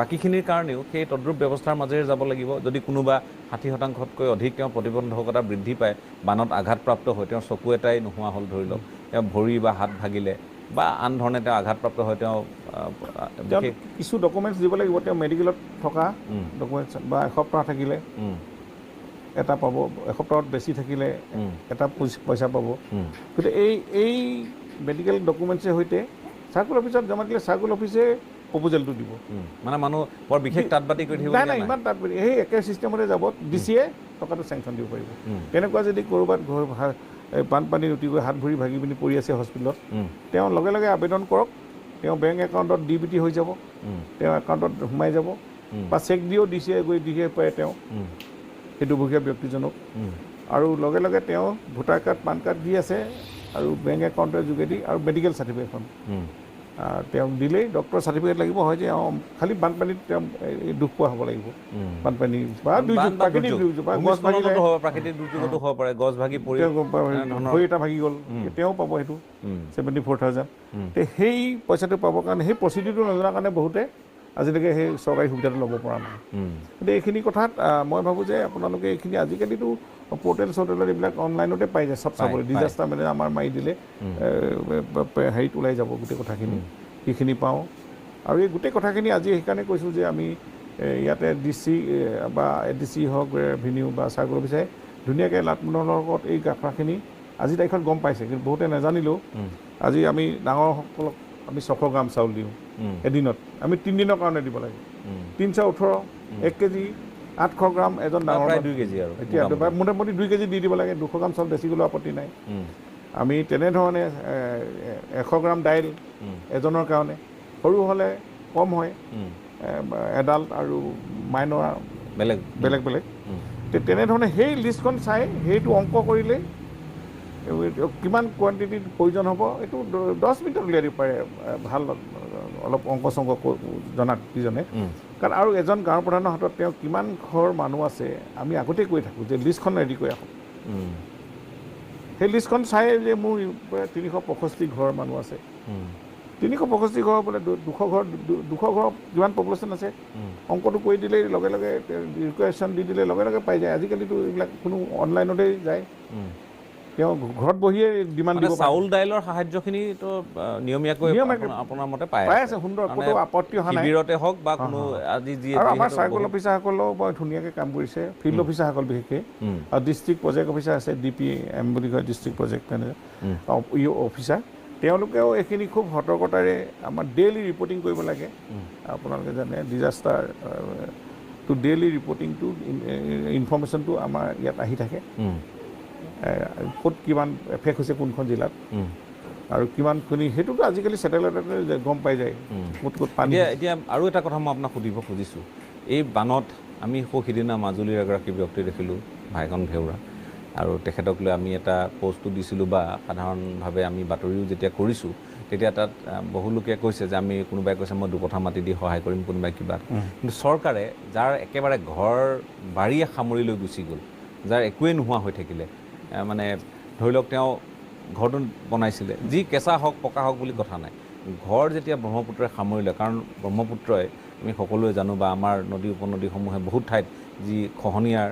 বাকীখিনিৰ কাৰণেও সেই তদ্ৰুপ ব্যৱস্থাৰ মাজেৰে যাব লাগিব। যদি কোনোবা 60% অধিক তেওঁ প্ৰতিবন্ধকতা বৃদ্ধি পায়, বানত আঘাতপ্ৰাপ্ত হয়, তেওঁৰ চকু এটাই নোহোৱা হ'ল ধৰি লওক, তেওঁ ভৰি বা হাত ভাগিলে বা আন ধৰণে তেওঁ আঘাতপ্ৰাপ্ত হয়, তেওঁ কিছু ডকুমেণ্টছ দিব লাগিব। তেওঁ মেডিকেলত থকা ডকুমেণ্টছ বা এসপ্তাহ থাকিলে এটা পাব, এসপ্তাহত বেছি থাকিলে এটা পইচা পাব। গতিকে এই মেডিকেল ডকুমেণ্টছৰ সৈতে চাৰ্কল অফিচত জমা দিলে চাৰ্কল অফিচে প্ৰপ'জেলটো দিব। মানে মানুহ বৰ বিশেষ তাঁতবাতি কৰি থাকিব নাই, ইমান তাঁতবাতি সেই একে ছিষ্টেমতে যাব। DCয়ে টকাটো চেংচন দিব পাৰিব। তেনেকুৱা যদি ক'ৰবাত ঘৰ বানপানী উটি গৈ হাত ভৰি ভাগি পিনি পৰি আছে হস্পিটেলত, তেওঁ লগে লগে আবেদন কৰক, তেওঁ বেংক একাউণ্টত DBT হৈ যাব, তেওঁ একাউণ্টত সোমাই যাব বা চেক দিও DCয়ে গৈ দিয়ে পাৰে তেওঁ সেই দুৰ্ভগীয়া ব্যক্তিজনক। আৰু লগে লগে তেওঁ ভোটাৰ কাৰ্ড, পান কাৰ্ড দি আছে আৰু বেংক একাউণ্টৰ যোগেদি আৰু মেডিকেল চাৰ্টিফিকেটখন তেওঁক দিলেই ডক্টৰ চাৰ্টিফিকেট লাগিব। হয় যে খালি বানপানীত তেওঁ দুখ পোৱা হ'ব লাগিব, বানপানী বা দুৰ্যোগ, প্ৰাকৃতিক দুৰ্যোগ বা গছ ভাগিলে, প্ৰাকৃতিক দুৰ্যোগতো হ'ব পাৰে, গছ ভাগি পৰি ভৰি এটা ভাগি গ'ল, তেওঁ পাব সেইটো 74,000। সেই পইচাটো পাবৰ কাৰণে সেই প্ৰচিডিউৰটো নজনাৰ কাৰণে বহুতে আজিলৈকে সেই চৰকাৰী সুবিধাটো ল'ব পৰা নাই। গতিকে এইখিনি কথাত মই ভাবোঁ যে আপোনালোকে এইখিনি আজিকালিতো পৰ্টেলত এইবিলাক অনলাইনতে পাই যায়, চব চাবলৈ। ডিজাষ্টাৰ মানে আমাৰ মাৰি দিলে হেৰিত ওলাই যাব গোটেই কথাখিনি, সেইখিনি পাওঁ। আৰু এই গোটেই কথাখিনি আজি সেইকাৰণে কৈছোঁ যে আমি ইয়াতে DC বা ADC হওক, ৰেভিনিউ বা চাৰ্কল অফিচাৰে ধুনীয়াকৈ লাটমণ্ডলৰ লগত এই কথাখিনি আজি তাৰিখত গম পাইছে, কিন্তু বহুতে নাজানিলেও আজি আমি ডাঙৰসকলক আমি 600 গ্ৰাম চাউল দিওঁ এদিনত, আমি 3 দিনৰ কাৰণে দিব লাগে। 318 1 কেজি 800 গ্ৰাম এজন ডাঙৰ 2 কেজি আৰু এতিয়া মোটামুটি 2 কেজি দি দিব লাগে। 200 গ্ৰাম চাউল বেছি গ'লেও আপত্তি নাই। আমি তেনেধৰণে 100 গ্ৰাম দাইল এজনৰ কাৰণে, সৰু হ'লে কম হয়, এডাল্ট আৰু মাইনৰ বেলেগ বেলেগ। তেনেধৰণে সেই লিষ্টখন চাই সেইটো অংক কৰিলেই কিমান কোৱান্টিটিৰ প্ৰয়োজন হ'ব এইটো 10 মিনিটত উলিয়াই দিব পাৰে। ভাল অলপ অংক চংক জনাত কিজনে, কাৰণ আৰু এজন গাঁও প্ৰধানৰ হাতত তেওঁ কিমান ঘৰ মানুহ আছে আমি আগতেই কৈ থাকোঁ যে লিষ্টখন ৰেডি কৰি ৰাখক। সেই লিষ্টখন চাই যে মোৰ 365 ঘৰ মানুহ আছে, 365 ঘৰ বোলে 200 ঘৰ কিমান পপুলেশ্যন আছে অংকটো কৰি দিলেই লগে লগে ৰিকুৱেশ্যন দি দিলে লগে লগে পাই যায় আজিকালিতো এইবিলাক কোনো অনলাইনতেই যায় তেওঁ ঘৰত বহিয়ে ডিমাণ্ড দিব চাউল দাইলৰ সাহায্যখিনিতো নিয়মীয়াকৈ আপোনাৰ মতে পাই আছে সুন্দৰ কোনো আপত্তি অহা নাই শিবিৰতে হওক বা কোনো আজি যি আৰু আমাৰ চাৰ্কল অফিচাৰসকলেও বৰ ধুনীয়াকৈ কাম কৰিছে ফিল্ড অফিচাৰসকল বিশেষকৈ আৰু ডিষ্ট্ৰিক্ট প্ৰজেক্ট অফিচাৰ আছে DPM বুলি কয় ডিষ্ট্ৰিক্ট প্ৰজেক্ট মেনেজাৰ অফিচাৰ তেওঁলোকেও এইখিনি খুব সতৰ্কতাৰে আমাৰ ডেইলি ৰিপৰ্টিং কৰিব লাগে আপোনালোকে জানে ডিজাষ্টাৰ টু ডেইলি ৰিপৰ্টিংটো ইনফৰ্মেশ্যনটো আমাৰ ইয়াত আহি থাকে ক'ত কিমান এফেক্ট হৈছে কোনখন জিলাত আৰু কিমানখিনি সেইটোতো আজিকালি ছেটেলাইটতে গম পাই যায় ক'ত ক'ত পানী এতিয়া আৰু এটা কথা মই আপোনাক সুধিব খুজিছোঁ এই বানত আমি সিদিনা মাজুলীৰ এগৰাকী ব্যক্তি দেখিলোঁ ভাইকন ভেউৰা আৰু তেখেতক লৈ আমি এটা পষ্টটো দিছিলোঁ বা সাধাৰণভাৱে আমি বাতৰিও যেতিয়া কৰিছোঁ তেতিয়া তাত বহু লোকে কৈছে যে আমি কোনোবাই কৈছে মই 2 কঠা মাটি দি সহায় কৰিম কোনোবাই কিবা কিন্তু চৰকাৰে যাৰ একেবাৰে ঘৰ বাৰীয়ে সামৰি লৈ গুচি গ'ল যাৰ একোৱেই নোহোৱা হৈ থাকিলে মানে ধৰি লওক তেওঁ ঘৰটো বনাইছিলে যি কেঁচা হওক পকা হওক বুলি কথা নাই ঘৰ যেতিয়া ব্ৰহ্মপুত্ৰই সামৰিলে কাৰণ ব্ৰহ্মপুত্ৰই আমি সকলোৱে জানো বা আমাৰ নদী উপনদীসমূহে বহুত ঠাইত যি খহনীয়াৰ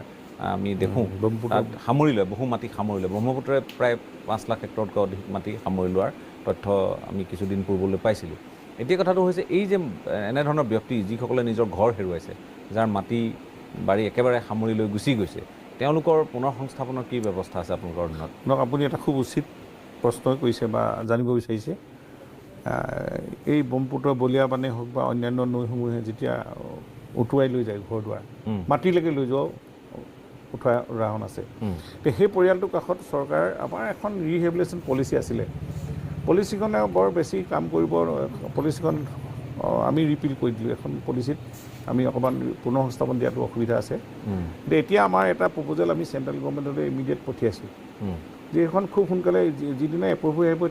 আমি দেখোঁ তাত সামৰি লয় বহু মাটি সামৰি লয় ব্ৰহ্মপুত্ৰই প্ৰায় 5 লাখ হেক্টৰতকৈ অধিক মাটি সামৰি লোৱাৰ তথ্য আমি কিছুদিন পূৰ্বলৈ পাইছিলোঁ এতিয়া কথাটো হৈছে এই যে এনেধৰণৰ ব্যক্তি যিসকলে নিজৰ ঘৰ হেৰুৱাইছে যাৰ মাটি বাৰী একেবাৰে সামৰি লৈ গুচি গৈছে তেওঁলোকৰ পুনৰ সংস্থাপনৰ কি ব্যৱস্থা আছে আপোনালোকৰ অধীনত আপুনি এটা খুব উচিত প্ৰশ্ন কৰিছে বা জানিব বিচাৰিছে এই ব্ৰহ্মপুত্ৰ বলিয়াবানেই হওক বা অন্যান্য নৈসমূহে যেতিয়া উটুৱাই লৈ যায় ঘৰ দুৱাৰ মাটিলৈকে লৈ যোৱা উঠোৱা উদাহৰণ আছে তো সেই পৰিয়ালটোৰ কাষত চৰকাৰ আমাৰ এখন ৰিহেবিলিটেশ্যন পলিচি আছিলে পলিচিখনে বৰ বেছি কাম কৰিব পলিচিখন আমি ৰিপিল কৰি দিলোঁ এখন পলিচিত আমি অকণমান পুনৰ সংস্থাপন দিয়াটো অসুবিধা আছে কিন্তু এতিয়া আমাৰ এটা প্ৰপ'জেল আমি চেণ্ট্ৰেল গভৰ্ণমেণ্টলৈ ইমিডিয়েট পঠিয়াইছোঁ যে এখন খুব সোনকালে যিদিনা এপ্ৰুভ হৈ আহিব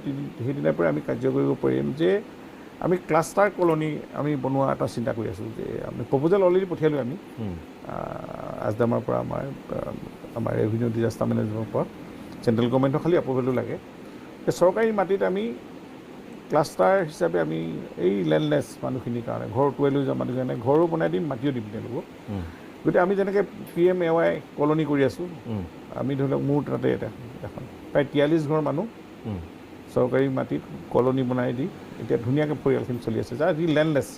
সেইদিনাৰ পৰাই আমি কাৰ্য কৰিব পাৰিম যে আমি ক্লাষ্টাৰ কলনী আমি বনোৱা এটা চিন্তা কৰি আছোঁ যে আমি প্ৰপ'জেল অলৰেডি পঠিয়ালোঁ আমি আজদামাৰ পৰা আমাৰ ৰেভিনিউ ডিজাষ্টাৰ মেনেজমেণ্টৰ পৰা চেণ্ট্ৰেল গভৰ্ণমেণ্টৰ খালি এপ্ৰুভেলটো লাগে চৰকাৰী মাটিত আমি ক্লাষ্টাৰ হিচাপে আমি এই লেণ্ডলেছ মানুহখিনিৰ কাৰণে ঘৰ উটুৱাই লৈ যোৱা মানুহৰ কাৰণে ঘৰো বনাই দিম মাটিও দিম তেওঁলোকক গতিকে আমি যেনেকৈ PMAY কলনী কৰি আছোঁ আমি ধৰি লওক মোৰ তাতে এখন প্ৰায় 43 ঘৰ মানুহ চৰকাৰী মাটিত কলনী বনাই দি এতিয়া ধুনীয়াকৈ পৰিয়ালখিনি চলি আছে যাৰ যি লেণ্ডলেছ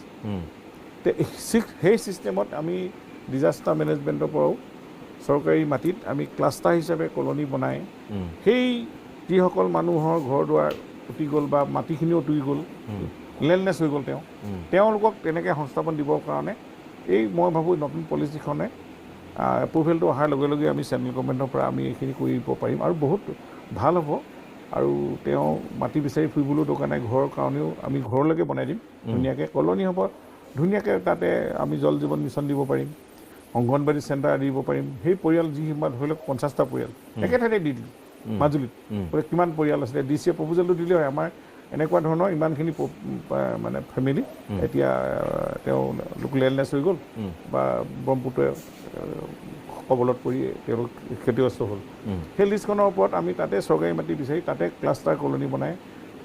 সেই ছিষ্টেমত আমি ডিজাষ্টাৰ মেনেজমেণ্টৰ পৰাও চৰকাৰী মাটিত আমি ক্লাষ্টাৰ হিচাপে কলনী বনাই সেই যিসকল মানুহৰ ঘৰ দুৱাৰ উটি গ'ল বা মাটিখিনিও উটি গ'ল লেণ্ডলেছ হৈ গ'ল তেওঁলোকক তেনেকৈ সংস্থাপন দিবৰ কাৰণে এই মই ভাবোঁ নতুন পলিচিখনে এপ্ৰুভেলটো অহাৰ লগে লগে আমি চেণ্ট্ৰেল গভৰ্ণমেণ্টৰ পৰা আমি এইখিনি কৰিব পাৰিম আৰু বহুত ভাল হ'ব আৰু তেওঁ মাটি বিচাৰি ফুৰিবলৈও দৰকাৰ নাই ঘৰৰ কাৰণেও আমি ঘৰলৈকে বনাই দিম ধুনীয়াকৈ কলনী হ'ব ধুনীয়াকৈ তাতে আমি জল জীৱন মিছন দিব পাৰিম অংগনবাড়ী চেণ্টাৰ দিব পাৰিম সেই পৰিয়াল যি ধৰি লওক 50টা পৰিয়াল একেঠাইতে দি দিলোঁ মাজুলীত কিমান পৰিয়াল আছিলে DCA প্ৰপ'জেলটো দিলে হয় আমাৰ এনেকুৱা ধৰণৰ ইমানখিনি মানে ফেমিলি এতিয়া তেওঁ লেণ্ডলেছ হৈ গ'ল বা ব্ৰহ্মপুত্ৰই কবলত পৰি তেওঁলোক ক্ষতিগ্ৰস্ত হ'ল সেই লিষ্টখনৰ ওপৰত আমি তাতে চৰকাৰী মাটি বিচাৰি তাতে ক্লাষ্টাৰ কলনী বনাই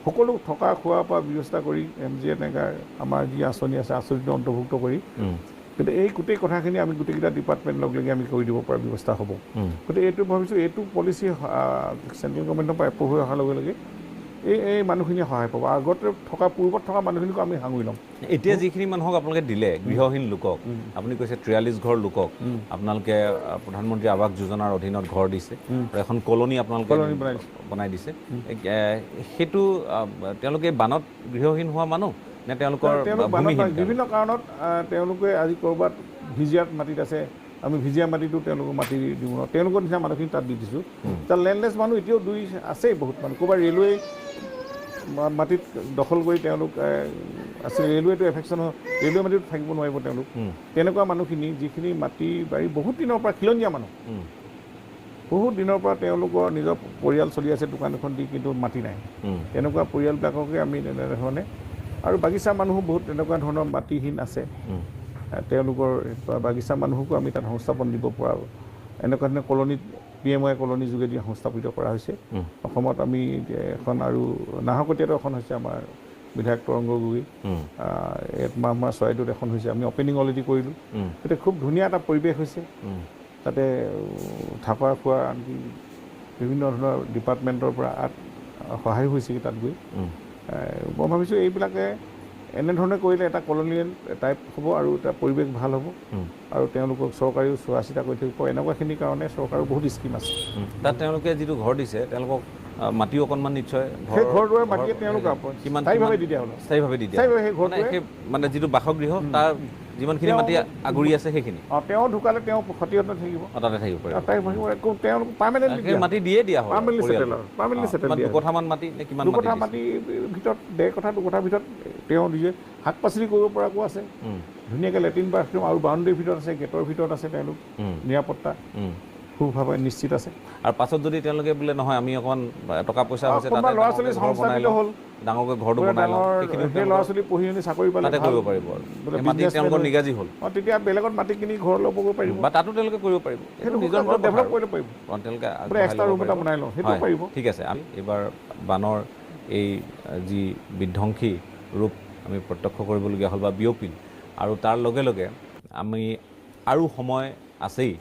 সকলো থকা খোৱাৰ পৰা ব্যৱস্থা কৰি MG এনেকৈ আমাৰ যি আঁচনি আছে আঁচনিটো অন্তৰ্ভুক্ত কৰি কিন্তু এই গোটেই কথাখিনি আমি গোটেইকেইটা ডিপাৰ্টমেণ্ট লগ লাগি আমি কৰি দিব পৰা ব্যৱস্থা হ'ব গতিকে এইটো ভাবিছোঁ এইটো পলিচি চেণ্ট্ৰেল গভৰ্ণমেণ্টৰ পৰা এপ্ৰুভ হৈ অহাৰ লগে লগে এই মানুহখিনিয়ে সহায় পাব আগতে থকা পূৰ্বত থকা মানুহখিনিকো আমি সাঙুৰি ল'ম এতিয়া যিখিনি মানুহক আপোনালোকে দিলে গৃহহীন লোকক আপুনি কৈছে 43 ঘৰ লোকক আপোনালোকে প্ৰধানমন্ত্ৰী আৱাস যোজনাৰ অধীনত ঘৰ দিছে আৰু এখন কলনী আপোনালোকে বনাই দিছে সেইটো তেওঁলোকে বানত গৃহহীন হোৱা মানুহ নে তেওঁলোকৰ বিভিন্ন কাৰণত তেওঁলোকে আজি ক'ৰবাত ভিজিয়াত মাটিত আছে আমি ভিজিয়া মাটিটো তেওঁলোকক মাটি দিব নোৱাৰোঁ তেওঁলোকৰ নিচিনা মানুহখিনি তাত দি দিছোঁ তাৰ লেণ্ডলেছ মানুহ এতিয়াও আছেই বহুত মানুহ ক'ৰবাত ৰেলৱে মাটিত দখল কৰি তেওঁলোক আছে ৰেলৱেটো এফেকশ্যন ৰেলৱে মাটিত থাকিব নোৱাৰিব তেওঁলোক তেনেকুৱা মানুহখিনি যিখিনি মাটি বাৰী বহুত দিনৰ পৰা খিলঞ্জীয়া মানুহ বহুত দিনৰ পৰা তেওঁলোকৰ নিজৰ পৰিয়াল চলি আছে দোকান এখন দি কিন্তু মাটি নাই তেনেকুৱা পৰিয়ালবিলাককে আমি তেনেধৰণে আৰু বাগিচা মানুহো বহুত তেনেকুৱা ধৰণৰ মাটিহীন আছে তেওঁলোকৰ বাগিচা মানুহকো আমি তাত সংস্থাপন দিব পৰা এনেকুৱা ধৰণৰ কলনীত PMAY কলনীৰ যোগেদি সংস্থাপিত কৰা হৈছে অসমত আমি এখন আৰু নাহৰকটীয়াতো এখন হৈছে আমাৰ বিধায়ক তৰংগ গগৈ মাহ চৰাইদেউত এখন হৈছে আমি অপেনিং অলৰেডি কৰিলোঁ গতিকে খুব ধুনীয়া এটা পৰিৱেশ হৈছে তাতে থকা খোৱা আনকি বিভিন্ন ধৰণৰ ডিপাৰ্টমেণ্টৰ পৰা সহায় হৈছে তাত গৈ মই ভাবিছোঁ এইবিলাকে এনেধৰণে কৰিলে এটা কলনিয়েল টাইপ হ'ব আৰু এটা পৰিৱেশ ভাল হ'ব আৰু তেওঁলোকক চৰকাৰেও চোৱা চিতা কৰি থাকিব এনেকুৱাখিনিৰ কাৰণে চৰকাৰৰ বহুত স্কিম আছে তাত তেওঁলোকে যিটো ঘৰ দিছে তেওঁলোকক মাটিও অকণমান নিশ্চয় সেই ঘৰটোৱে মাটিয়ে তেওঁলোক কিমান স্থায়ীভাৱে দি দিয়া হ'ল স্থায়ীভাৱে দি দিয়া সেই ঘৰটোৱে মানে যিটো বাসগৃহ তাৰ যিমানখিনি মাটি আগুৰি আছে সেইখিনি তেওঁ ঢুকালে তেওঁ ক্ষতিগত থাকিব তাতে থাকিব পাৰিব তেওঁলোক পাৰ্মানেণ্টলি মাটি দিয়ে দিয়া হয় পাৰ্মানেণ্টলি চেটেল দিয়া দুকঠামান মাটি নে কিমান দুকঠা মাটিৰ ভিতৰত 1.5 কঠা 2 কঠাৰ ভিতৰত তেওঁ নিজে শাক পাচলি কৰিব পৰাকো আছে ধুনীয়াকৈ লেট্ৰিন বাথৰুম আৰু বাউণ্ডেৰীৰ ভিতৰত আছে গেটৰ ভিতৰত আছে তেওঁলোক নিৰাপত্তা খুবভাৱে নিশ্চিত আছে আৰু পাছত যদি তেওঁলোকে বোলে নহয় আমি অকণমান টকা পইচা হৈছে তাতে ল'ৰা ছোৱালী সংস্থাপিত হ'ল ডাঙৰকৈ ঘৰটো বনাই লওঁ সেই ল'ৰা ছোৱালী পঢ়ি শুনি চাকৰি পালে তাতে কৰিব পাৰিব মাটি তেওঁলোকৰ নিগাজি হ'ল তেতিয়া বেলেগত মাটি কিনি ঘৰ ল'বগৈ পাৰিব বা তাতো তেওঁলোকে কৰিব পাৰিব সেইটো নিজৰ ডেভেলপ কৰিব পাৰিব তেওঁলোকে এক্সট্ৰা ৰুম এটা বনাই লওঁ সেইটো পাৰিব ঠিক আছে আমি এইবাৰ বানৰ এই যি বিধ্বংসী ৰূপ আমি প্ৰত্যক্ষ কৰিবলগীয়া হ'ল বা বিয়পিল আৰু তাৰ লগে লগে আমি আৰু সময় আছেই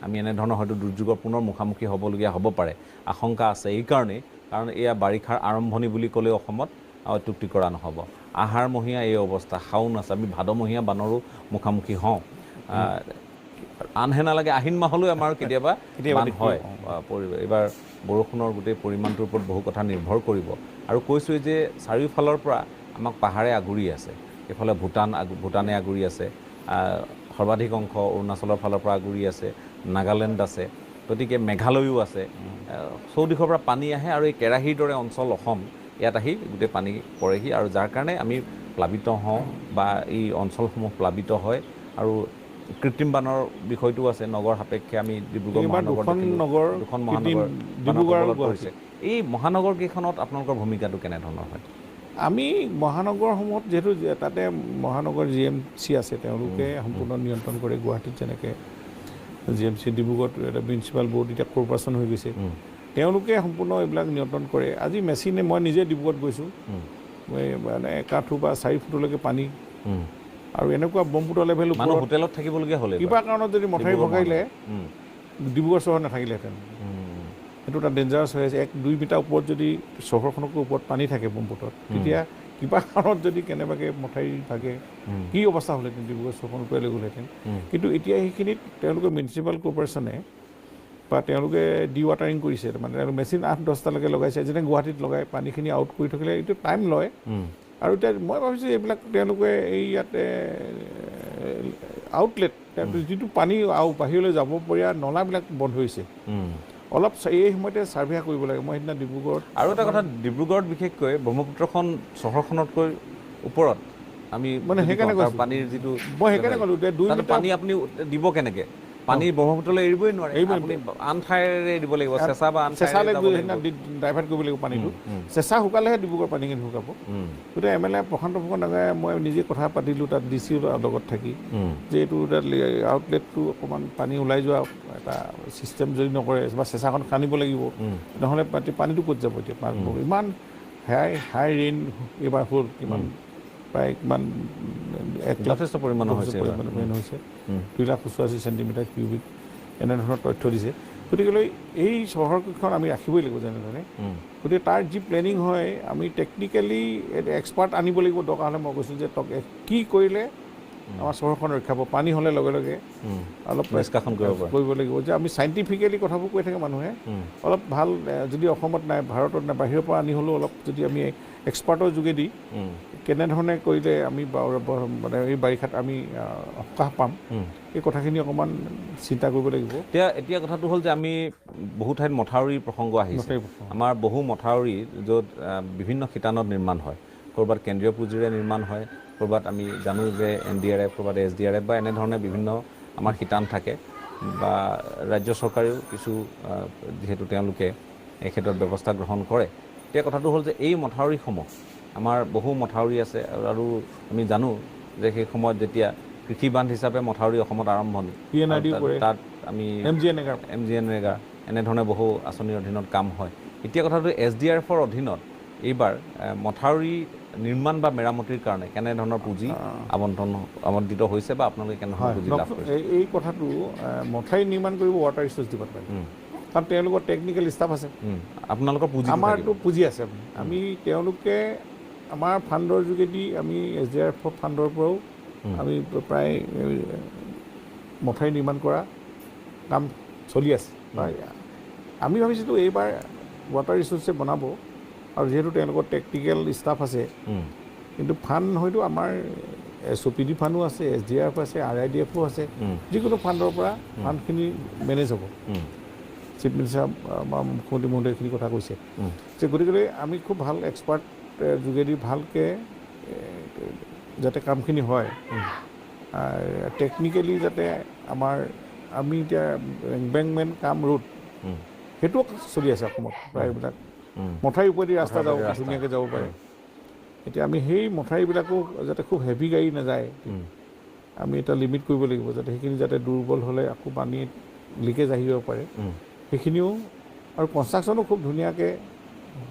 আমি এনেধৰণৰ হয়তো দুৰ্যোগৰ পুনৰ মুখামুখি হ'বলগীয়া হ'ব পাৰে আশংকা আছে এইকাৰণেই কাৰণ এয়া বাৰিষাৰ আৰম্ভণি বুলি ক'লেও অসমত অত্যুক্তি কৰা নহ'ব আহাৰমহীয়া এই অৱস্থা শাওণ আছে আমি ভাদমহীয়া বানৰো মুখামুখি হওঁ আনহে নালাগে আহিন মাহলৈ আমাৰ কেতিয়াবা বান হয় এইবাৰ বৰষুণৰ গোটেই পৰিমাণটোৰ ওপৰত বহু কথা নিৰ্ভৰ কৰিব আৰু কৈছোঁৱেই যে চাৰিওফালৰ পৰা আমাক পাহাৰে আগুৰি আছে এইফালে ভূটানে আগুৰি আছে সৰ্বাধিক অংশ অৰুণাচলৰ ফালৰ পৰা আগুৰি আছে নাগালেণ্ড আছে গতিকে মেঘালয়ো আছে চৌদিশৰ পৰা পানী আহে আৰু এই কেৰাহীৰ দৰে অঞ্চল অসম ইয়াত আহি গোটেই পানী পৰেহি আৰু যাৰ কাৰণে আমি প্লাবিত হওঁ বা এই অঞ্চলসমূহ প্লাবিত হয় আৰু কৃত্ৰিম বানৰ বিষয়টো আছে নগৰ সাপেক্ষে আমি ডিব্ৰুগড় মহানগৰ কৰিছে এই মহানগৰকেইখনত আপোনালোকৰ ভূমিকাটো কেনেধৰণৰ হয় আমি মহানগৰসমূহত যিহেতু তাতে মহানগৰ GMC আছে তেওঁলোকে সম্পূৰ্ণ নিয়ন্ত্ৰণ কৰে গুৱাহাটীত যেনেকৈ GMC ডিব্ৰুগড়ত এটা মিউনিচিপাল বৰ্ড এতিয়া কৰ্পৰেশ্যন হৈ গৈছে তেওঁলোকে সম্পূৰ্ণ এইবিলাক নিয়ন্ত্ৰণ কৰে আজি মেচিনে মই নিজে ডিব্ৰুগড়ত গৈছোঁ মানে 1 ফুট বা 4 ফুটলৈকে পানী আৰু এনেকুৱা ব্ৰহ্মপুত্ৰ লেভেল হোটেলত থাকিবলগীয়া হ'লে কিবা কাৰণত যদি মথাউৰি ভগাইলে ডিব্ৰুগড় চহৰ নাথাকিলেহেঁতেন সেইটো এটা ডেঞ্জাৰাছ হৈ আছে 1-2 মিটাৰ ওপৰত যদি চহৰখনকৈ ওপৰত পানী থাকে ব্ৰহ্মপুত্ৰত তেতিয়া কিবা কাৰণত যদি কেনেবাকৈ মথাউৰি ভাগে কি অৱস্থা হ'লহেঁতেন ডিব্ৰুগড় চহৰখন উটুৱাই লৈ গ'লহেঁতেন কিন্তু এতিয়া সেইখিনিত তেওঁলোকে মিউনিচিপাল কৰ্পৰেশ্যনে বা তেওঁলোকে ডি ৱাটাৰিং কৰিছে মানে তেওঁলোকে মেচিন 8-10টালৈকে লগাইছে যেনে গুৱাহাটীত লগাই পানীখিনি আউট কৰি থাকিলে এইটো টাইম লয় আৰু এতিয়া মই ভাবিছোঁ এইবিলাক তেওঁলোকে এই ইয়াতে আউটলেট যিটো পানী বাহিৰলৈ যাব পৰা নলাবিলাক বন্ধ হৈছে অলপ এই সময়তে ছাৰ্ভে কৰিব লাগে মই সেইদিনা ডিব্ৰুগড়ত আৰু এটা কথা ডিব্ৰুগড়ত বিশেষকৈ ব্ৰহ্মপুত্ৰখন চহৰখনতকৈ ওপৰত আমি মানে সেইকাৰণে পানীৰ যিটো মই সেইকাৰণে ক'লোঁ যে 2 মিটাৰ পানী আপুনি দিব কেনেকৈ পানী ব্ৰহ্মপুত্ৰলৈ এৰিবই নোৱাৰে আপুনি আন ঠাইৰে দিব লাগিব চেঁচা বা আন চেঁচালৈ গৈ সেইদিনা ডাইভাৰ্ট কৰিব লাগিব পানীটো চেঁচা শুকালেহে ডিব্ৰুগড় পানীখিনি শুকাব গতিকে MLA প্ৰশান্ত ফুকন ডাঙৰীয়াই মই নিজে কথা পাতিলোঁ তাত DC-ৰ লগত থাকি যে এইটো আউটলেটটো অকণমান পানী ওলাই যোৱা এটা ছিষ্টেম যদি নকৰে বা চেঁচাখন খান্দিব লাগিব নহ'লে পানীটো ক'ত যাব এতিয়া ইমান হাই ৰেইন এইবাৰ হ'ল কিমান প্ৰায় কিমান যথেষ্ট পৰিমাণৰ হৈছে 285 চেণ্টিমিটাৰ কিউবিক এনেধৰণৰ তথ্য দিছে গতিকেলৈ এই চহৰকেইখন আমি ৰাখিবই লাগিব যেনেধৰণে গতিকে তাৰ যি প্লেনিং হয় আমি টেকনিকেলি এক্সপাৰ্ট আনিব লাগিব দৰকাৰ হ'লে মই কৈছোঁ যে কি কৰিলে আমাৰ চহৰখন ৰক্ষা পাব পানী হ'লে লগে লগে অলপ নিষ্কাশন কৰিব লাগিব যে আমি চাইণ্টিফিকেলি কথাবোৰ কৈ থাকে মানুহে অলপ ভাল যদি অসমত নাই ভাৰতত নাই বাহিৰৰ পৰা আনি হ'লেও অলপ যদি আমি এক্সপাৰ্টৰ যোগেদি কেনেধৰণে কৰিলে আমি মানে এই বাৰিষাত আমি সকাহ পাম এই কথাখিনি অকণমান চিন্তা কৰিব লাগিব এতিয়া কথাটো হ'ল যে আমি বহু ঠাইত মথাউৰিৰ প্ৰসংগ আহিছে আমাৰ বহু মথাউৰি য'ত বিভিন্ন শিতানত নিৰ্মাণ হয় ক'ৰবাত কেন্দ্ৰীয় পুঁজিৰে নিৰ্মাণ হয় ক'ৰবাত আমি জানো যে NDRF ক'ৰবাত SDRF বা এনেধৰণে বিভিন্ন আমাৰ শিতান থাকে বা ৰাজ্য চৰকাৰেও কিছু যিহেতু তেওঁলোকে এই ক্ষেত্ৰত ব্যৱস্থা গ্ৰহণ কৰে এতিয়া কথাটো হ'ল যে এই মথাউৰিসমূহ আমাৰ বহু মথাউৰি আছে আৰু আমি জানো যে সেই সময়ত যেতিয়া কৃষি বান্ধ হিচাপে মথাউৰি অসমত আৰম্ভণি তাত আমি MGNৰেগা এনেধৰণে বহু আঁচনিৰ অধীনত কাম হয় এতিয়া কথাটো SDRFৰ অধীনত এইবাৰ মথাউৰি নিৰ্মাণ বা মেৰামতিৰ কাৰণে কেনেধৰণৰ পুঁজি আবণ্টিত হৈছে বা আপোনালোকে কেনেধৰণৰ পুঁজি লাভ কৰিছে? এই কথাটো মথাউৰি নিৰ্মাণ কৰিব ৱাটাৰ ৰিচোৰ্চ ডিপাৰ্টমেণ্ট, কাৰণ তেওঁলোকৰ টেকনিকেল ষ্টাফ আছে। আপোনালোকৰ পুঁজি আমাৰতো পুঁজি আছে। আমি তেওঁলোকে আমাৰ ফাণ্ডৰ যোগেদি আমি SDRF ফাণ্ডৰ পৰাও আমি প্ৰায় মথাউৰি নিৰ্মাণ কৰা কাম চলি আছে। আমি ভাবিছিলোঁ এইবাৰ ৱাটাৰ ৰিচোৰ্চে বনাব, আৰু যিহেতু তেওঁলোকৰ টেকনিকেল ষ্টাফ আছে, কিন্তু ফাণ্ড হয়তো আমাৰ SOPD ফাণ্ডো আছে, SDRF আছে, RIDFও আছে, যিকোনো ফাণ্ডৰ পৰা ফাণ্ডখিনি মেনেজ হ'ব। চিফ মিনিষ্টাৰ বা মুখ্যমন্ত্ৰী মহোদয়ে এইখিনি কথা কৈছে যে গতিকে আমি খুব ভাল এক্সপাৰ্ট যোগেদি ভালকৈ যাতে কামখিনি হয়, টেকনিকেলি যাতে আমি এতিয়া এম্বেংকমেণ্ট কাম ৰোড সেইটোও চলি আছে অসমত প্ৰায়বিলাক। মথাউৰি ওপৰেদি ৰাস্তা ধুনীয়াকৈ যাব পাৰে। এতিয়া আমি সেই মথাউৰিবিলাকো যাতে খুব হেভি গাড়ী নাযায়, আমি এটা লিমিট কৰিব লাগিব, যাতে সেইখিনি যাতে দুৰ্বল হ'লে আকৌ পানী লিকেজ আহিব পাৰে সেইখিনিও, আৰু কনষ্ট্ৰাকশ্যনো খুব ধুনীয়াকৈ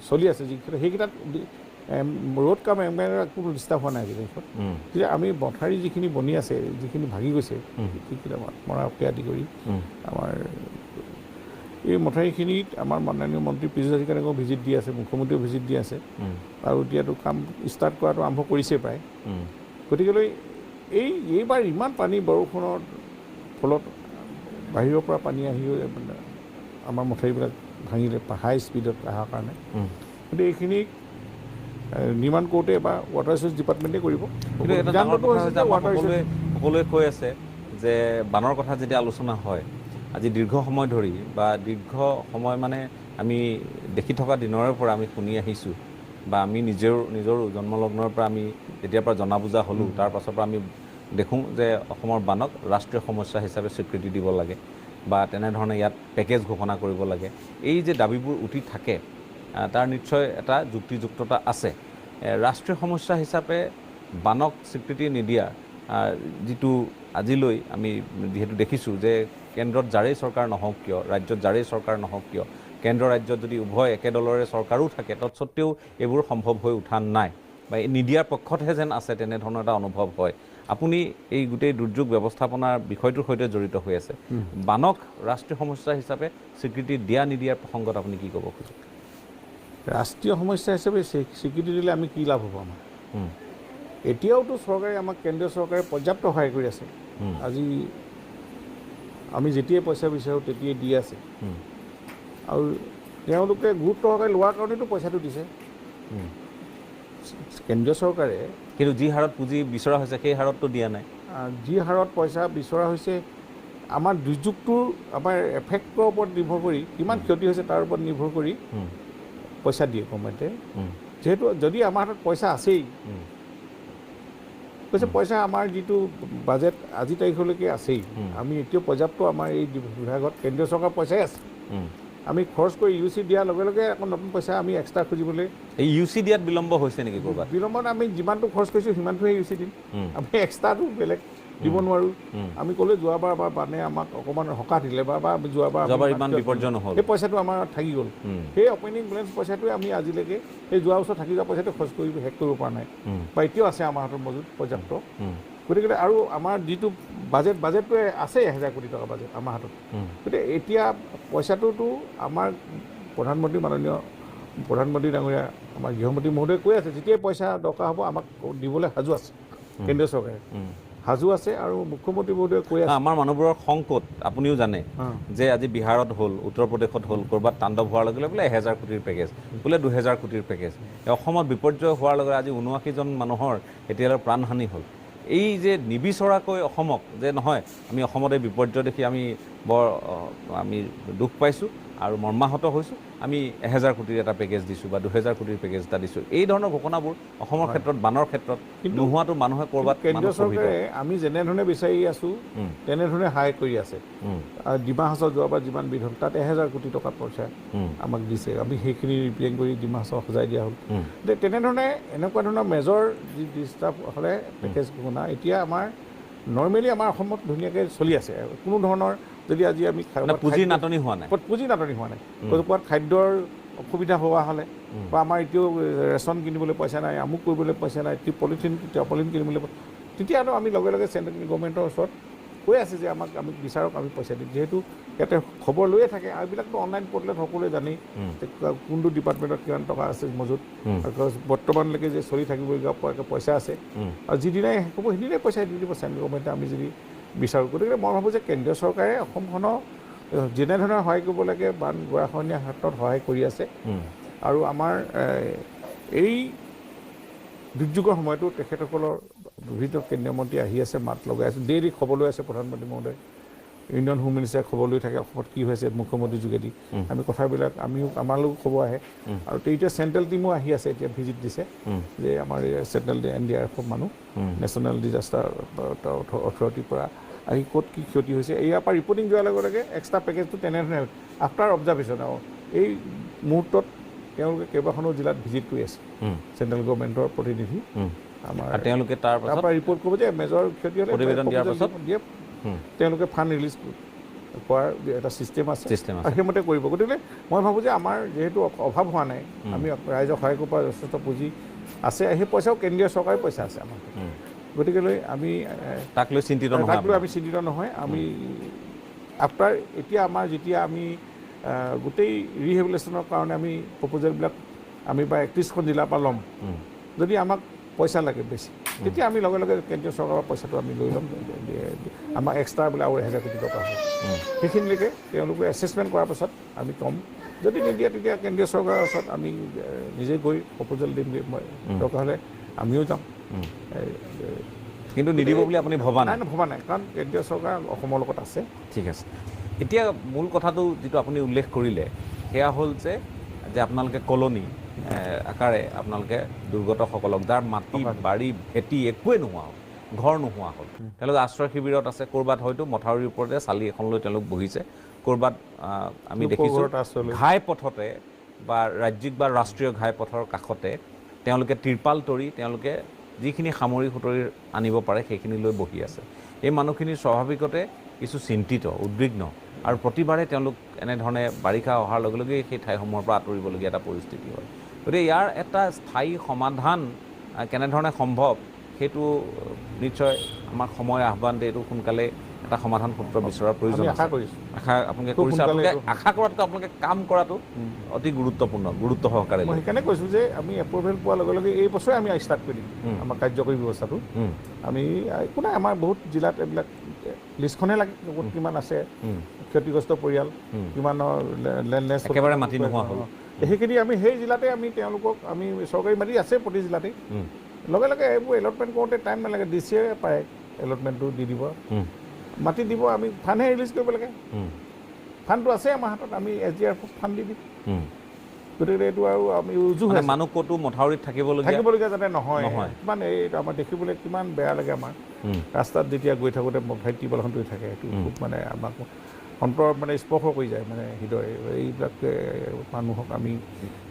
চলি আছে। সেইকেইটাত ৰোড কাম কোনো ডিষ্টাৰ্ব হোৱা নাই এইকেইটাত। তেতিয়া আমি মথাউৰি যিখিনি বনি আছে, যিখিনি ভাগি গৈছে, সেইখিনি মৰাকে আদি কৰি আমাৰ এই মথাউৰিখিনিত আমাৰ মাননীয় মন্ত্ৰী পীযুষ হাজৰিকাদেৱেও ভিজিট দি আছে, মুখ্যমন্ত্ৰীয়েও ভিজিট দি আছে, আৰু এতিয়াতো কাম ষ্টাৰ্ট কৰাটো আৰম্ভ কৰিছে প্ৰায়। গতিকেলৈ এইবাৰ ইমান পানী বৰষুণৰ ফলত বাহিৰৰ পৰা পানী আহি আমাৰ মথাউৰিবিলাক ভাঙিলে হাই স্পীডত অহাৰ কাৰণে। গতিকে এইখিনি নিৰ্মাণ কৰোঁতে বা ৱাটাৰ ৰিচোৰ্চ ডিপাৰ্টমেণ্টে কৰিব। কিন্তু এটা ডাঙৰ কথা হৈছে, সকলোৱে কৈ আছে যে বানৰ কথা যেতিয়া আলোচনা হয়, আজি দীৰ্ঘ সময় ধৰি বা দীৰ্ঘ সময় মানে আমি দেখি থকা দিনৰে পৰা আমি শুনি আহিছোঁ, বা আমি নিজৰ জন্মলগ্নৰ পৰা আমি যেতিয়াৰ পৰা জনা বুজা হ'লোঁ, তাৰ পাছৰ পৰা আমি দেখোঁ যে অসমৰ বানক ৰাষ্ট্ৰীয় সমস্যা হিচাপে স্বীকৃতি দিব লাগে, বা তেনেধৰণে ইয়াত পেকেজ ঘোষণা কৰিব লাগে। এই যে দাবীবোৰ উঠি থাকে, তাৰ নিশ্চয় এটা যুক্তিযুক্ততা আছে। ৰাষ্ট্ৰীয় সমস্যা হিচাপে বানক স্বীকৃতি নিদিয়া যিটো আজিলৈ আমি যিহেতু দেখিছোঁ যে কেন্দ্ৰত যাৰেই চৰকাৰ নহওক কিয়, ৰাজ্যত যাৰেই চৰকাৰ নহওক কিয়, কেন্দ্ৰ ৰাজ্যত যদি উভয় একে দলৰে চৰকাৰো থাকে, তৎসত্ত্বেও এইবোৰ সম্ভৱ হৈ উঠা নাই, বা নিদিয়াৰ পক্ষতহে যেন আছে, তেনেধৰণৰ এটা অনুভৱ হয়। আপুনি এই গোটেই দুৰ্যোগ ব্যৱস্থাপনাৰ বিষয়টোৰ সৈতে জড়িত হৈ আছে। বানক ৰাষ্ট্ৰীয় সমস্যা হিচাপে স্বীকৃতি দিয়া নিদিয়াৰ প্ৰসংগত আপুনি কি ক'ব খোজে? ৰাষ্ট্ৰীয় সমস্যা হিচাপে স্বীকৃতি দিলে আমি কি লাভ হ'ব আমাৰ? এতিয়াওতো চৰকাৰে আমাক, কেন্দ্ৰীয় চৰকাৰে পৰ্যাপ্ত সহায় কৰি আছে। আজি আমি যেতিয়াই পইচা বিচাৰোঁ তেতিয়াই দি আছে, আৰু তেওঁলোকে গুৰুত্ব সহকাৰে লোৱাৰ কাৰণেতো পইচাটো দিছে কেন্দ্ৰীয় চৰকাৰে। কিন্তু যি হাৰত পুঁজি বিচৰা হৈছে সেই হাৰততো দিয়া নাই। যি হাৰত পইচা বিচৰা হৈছে, আমাৰ দুৰ্যোগটোৰ আমাৰ এফেক্টৰ ওপৰত নিৰ্ভৰ কৰি, কিমান ক্ষতি হৈছে তাৰ ওপৰত নিৰ্ভৰ কৰি পইচা দিয়ে গভৰ্ণমেণ্টে। যিহেতু যদি আমাৰ হাতত পইচা আছেই, পইচা আমাৰ যিটো বাজেট আজি তাৰিখলৈকে আছেই, আমি এতিয়াও পৰ্যাপ্ত আমাৰ এই বিভাগত কেন্দ্ৰীয় চৰকাৰৰ পইচাই আছে। আমি খৰচ কৰি UC দিয়াৰ লগে লগে আকৌ নতুন পইচা আমি এক্সট্ৰা খুজিবলৈ, এই UC দিয়াত বিলম্ব হৈছে নেকি ক'ৰবাত? বিলম্বত আমি যিমানটো খৰচ কৰিছোঁ সিমানটোহে UC দিম, আমি এক্সট্ৰাটো বেলেগ দিব নোৱাৰোঁ। আমি ক'লে যোৱাবাৰ আমাৰ বানে আমাক অকণমান সকাহ দিলে, বা আমি যোৱাবাৰ ইমান বিপৰ্যয় নহ'ল, সেই পইচাটো আমাৰ থাকি গ'ল। সেই অপেনিং বেলেঞ্চ পইচাটোৱে আমি আজিলৈকে সেই যোৱা বছৰ থাকি যোৱা পইচাটো খৰচ কৰি শেষ কৰিব পৰা নাই, বা এতিয়াও আছে আমাৰ হাতত মজুত পৰ্যাপ্ত। গতিকে আৰু আমাৰ যিটো বাজেটটোৱে আছে 1000 কোটি টকা বাজেট আমাৰ হাতত। গতিকে এতিয়া পইচাটোতো আমাৰ মাননীয় প্ৰধানমন্ত্ৰী ডাঙৰীয়া, আমাৰ গৃহমন্ত্ৰী মহোদয়ে কৈ আছে, যেতিয়াই পইচা দৰকাৰ হ'ব আমাক দিবলৈ সাজু আছে কেন্দ্ৰীয় চৰকাৰে, সাজু আছে। আৰু মুখ্যমন্ত্ৰী মহোদয়ে কৈ আছে। আমাৰ মানুহবোৰৰ সংকট আপুনিও জানে যে আজি বিহাৰত হ'ল, উত্তৰ প্ৰদেশত হ'ল, ক'ৰবাত তাণ্ডৱ হোৱাৰ লগে লগে বোলে 1000 কোটিৰ পেকেজ, বোলে 2000 কোটিৰ পেকেজ। অসমত বিপৰ্যয় হোৱাৰ লগে আজি 79জন মানুহৰ এতিয়ালৈ প্ৰাণহানি হ'ল। এই যে নিবিচৰাকৈ অসমক যে নহয়, আমি অসমত এই বিপৰ্যয় দেখি আমি দুখ পাইছোঁ আৰু মৰ্মাহত হৈছোঁ, আমি 1000 কোটিৰ এটা পেকেজ দিছোঁ বা 2000 কোটিৰ পেকেজ এটা দিছোঁ, এই ধৰণৰ ঘোষণাবোৰ অসমৰ ক্ষেত্ৰত, বানৰ ক্ষেত্ৰত নোহোৱাটো মানুহে ক'ৰবাত, কেন্দ্ৰীয় চৰকাৰে আমি যেনেধৰণে বিচাৰি আছোঁ তেনেধৰণে সহায় কৰি আছে। ডিমা হাছাও যোৱাবাৰ যিমান বিধ হ'ল, তাত 1000 কোটি টকা পইচা আমাক দিছে, আমি সেইখিনি ৰিপেয়াৰিং কৰি ডিমা হাছাও সজাই দিয়া হ'ল। তেনেধৰণে এনেকুৱা ধৰণৰ মেজৰ যি ডিষ্টাৰ্ব হ'লে পেকেজ ঘোষণা এতিয়া আমাৰ নৰ্মেলি আমাৰ অসমত ধুনীয়াকৈ চলি আছে। কোনো ধৰণৰ যদি আজি আমি পুঁজিৰ নাটনি হোৱা নাই, পুঁজি নাটনি হোৱা নাই, ক'ৰবাত খাদ্যৰ অসুবিধা হোৱা হ'লে বা আমাৰ এতিয়াও ৰেচন কিনিবলৈ পইচা নাই, আমুক কৰিবলৈ পইচা নাই, পলিথিন কিনিবলৈ তেতিয়াতো আমি লগে লগে চেণ্ট্ৰেল গভৰ্ণমেণ্টৰ ওচৰত কৈ আছে যে আমাক আমি বিচাৰক, আমি পইচা দিম। যিহেতু ইয়াতে খবৰ লৈয়ে থাকে আৰু এইবিলাকতো অনলাইন পৰ্টেলত সকলোৱে জানেই কোনটো ডিপাৰ্টমেণ্টত কিমান টকা আছে মজুত, আৰু বৰ্তমানলৈকে যে চলি থাকিবলগীয়া পইচা আছে, আৰু যিদিনাই শেষ হ'ব সেইদিনাই পইচা দি দিব চেণ্ট্ৰেল গভৰ্ণমেণ্টে আমি যদি বিচাৰোঁ। গতিকে মই ভাবোঁ যে কেন্দ্ৰীয় চৰকাৰে অসমখনক যেনেধৰণে সহায় কৰিব লাগে বান গৰাখহনীয়াৰ ক্ষেত্ৰত সহায় কৰি আছে, আৰু আমাৰ এই দুৰ্যোগৰ সময়তো তেখেতসকলৰ বিভিন্ন কেন্দ্ৰীয় মন্ত্ৰী আহি আছে, মাত লগাই আছে, ডেইলি খবৰ লৈ আছে প্ৰধানমন্ত্ৰী মহোদয়, ইউনিয়ন হোম মিনিষ্টাৰে খবৰ লৈ থাকে অসমত কি হৈছে মুখ্যমন্ত্ৰীৰ যোগেদি। আমি কথাবিলাক আমালৈও খবৰ আহে, আৰু এতিয়া চেণ্ট্ৰেল টিমো আহি আছে, এতিয়া ভিজিট দিছে যে আমাৰ চেণ্ট্ৰেল NDRF মানুহ নেশ্যনেল ডিজাষ্টাৰ অথৰিটিৰ পৰা আহি ক'ত কি ক্ষতি হৈছে ইয়াৰ পৰা ৰিপৰ্টিং যোৱাৰ লগে লগে এক্সট্ৰা পেকেজটো তেনেধৰণে আফটাৰ অবজাৰ্ভেশ্যন। আৰু এই মুহূৰ্তত তেওঁলোকে কেইবাখনো জিলাত ভিজিট কৰি আছে, চেণ্ট্ৰেল গভৰ্ণমেণ্টৰ প্ৰতিনিধি আমাৰ, তেওঁলোকে তাৰ পৰা ৰিপৰ্ট কৰিব যে মেজৰ ক্ষতি হ'লে প্ৰতিবেদন দিয়াৰ পাছত তেওঁলোকে ফাণ্ড ৰিলিজ কৰাৰ এটা ছিষ্টেম আছে, আৰু সেইমতে কৰিব। গতিকে মই ভাবোঁ যে আমাৰ যিহেতু অভাৱ হোৱা নাই, আমি ৰাইজক সহায় কৰিব পৰা যথেষ্ট পুঁজি আছে, সেই পইচাও কেন্দ্ৰীয় চৰকাৰৰ পইচা আছে আমাৰ। গতিকে আমি তাক লৈ চিন্তিত নহয়। আমি আফটাৰ এতিয়া আমাৰ যেতিয়া আমি গোটেই ৰিহেবিলেশ্যনৰ কাৰণে আমি প্ৰপ'জেলবিলাক আমি বা 31খন জিলাৰ পৰা ল'ম, যদি আমাক পইচা লাগে বেছি, তেতিয়া আমি লগে লগে কেন্দ্ৰীয় চৰকাৰৰ পইচাটো আমি লৈ ল'ম। আমাক এক্সট্ৰা বোলে আৰু 1000 কোটি টকা হয়, সেইখিনিলৈকে তেওঁলোকে এছেছমেণ্ট কৰাৰ পাছত আমি ক'ম। যদি নিদিয়ে তেতিয়া কেন্দ্ৰীয় চৰকাৰৰ ওচৰত আমি নিজে গৈ প্ৰপ'জেল দিম, দৰকাৰ হ'লে আমিও যাম। কিন্তু নিদিব বুলি আপুনি ভবা নাই? ভবা নাই, কাৰণ কেন্দ্ৰীয় চৰকাৰ অসমৰ লগত আছে। ঠিক আছে, এতিয়া মূল কথাটো যিটো আপুনি উল্লেখ কৰিলে সেয়া হ'ল যে আপোনালোকে কলনী আকাৰে আপোনালোকে দুৰ্গতসকলক, যাৰ মাটি বাৰী ভেটি একোৱে নোহোৱা হ'ল, ঘৰ নোহোৱা হ'ল, তেওঁলোকে আশ্ৰয় শিবিৰত আছে, ক'ৰবাত হয়তো মথাউৰিৰ ওপৰতে চালি এখন লৈ তেওঁলোক বহিছে, ক'ৰবাত আমি দেখিছোঁ ঘাইপথতে বা ৰাজ্যিক বা ৰাষ্ট্ৰীয় ঘাইপথৰ কাষতে তেওঁলোকে তিৰপাল তৰি তেওঁলোকে যিখিনি সামৰি সুতৰি আনিব পাৰে সেইখিনি লৈ বহি আছে। এই মানুহখিনি স্বাভাৱিকতে কিছু চিন্তিত, উদ্বিগ্ন, আৰু প্ৰতিবাৰে তেওঁলোক এনেধৰণে বাৰিষা অহাৰ লগে লগে সেই ঠাইসমূহৰ পৰা আঁতৰিবলগীয়া এটা পৰিস্থিতি হয়। গতিকে ইয়াৰ এটা স্থায়ী সমাধান কেনেধৰণে সম্ভৱ সেইটো নিশ্চয় আমাৰ সময় আহ্বান দিয়ে, এইটো সোনকালে এটা সমাধান সূত্ৰ বিচৰাৰ প্ৰয়োজন আছে। আশা আপোনালোকে কৰিছে, আপোনালোকে আশা কৰাতকৈ আপোনালোকে কাম কৰাটো অতি গুৰুত্বপূৰ্ণ, গুৰুত্ব সহকাৰে। মই সেইকাৰণে কৈছোঁ যে আমি এপ্ৰুভেল পোৱাৰ লগে লগে এই বছৰে আমি ষ্টাৰ্ট কৰি দিম আমাৰ কাৰ্যকৰী ব্যৱস্থাটো। আমি একো নাই, আমাৰ বহুত জিলাত এইবিলাক লিষ্টখনে লাগে, ক'ত কিমান আছে ক্ষতিগ্ৰস্ত পৰিয়াল, কিমানৰ লেণ্ডলেছ একেবাৰে মাটি নোহোৱা হ'ল, সেইখিনি আমি সেই জিলাতে আমি তেওঁলোকক আমি চৰকাৰী মাটি আছে প্ৰতি জিলাতেই, লগে লগে এইবোৰ এলটমেণ্ট কৰোঁতে টাইম নালাগে, DCয়ে পাৰে এলটমেণ্টটো দি দিব, মাটি দিব, আমি ফাণ্ডহে ৰিলিজ কৰিব লাগে। ফাণ্ডটো আছে আমাৰ হাতত, আমি SDRF ফাণ্ড দি দিম। গতিকে এইটো আৰু আমি উজু হয়, মানুহ ক'তো মথাউৰিত থাকিবলগীয়া যাতে নহয়। কিমান এই আমাৰ দেখিবলৈ কিমান বেয়া লাগে আমাৰ, ৰাস্তাত যেতিয়া গৈ থাকোঁতে মথাউৰিত টিউবৱেলখন ধৰি থাকে, সেইটো খুব মানে আমাক অন্তৰ মানে স্পৰ্শ কৰি যায়, মানে হৃদয়। এইবিলাক মানুহক আমি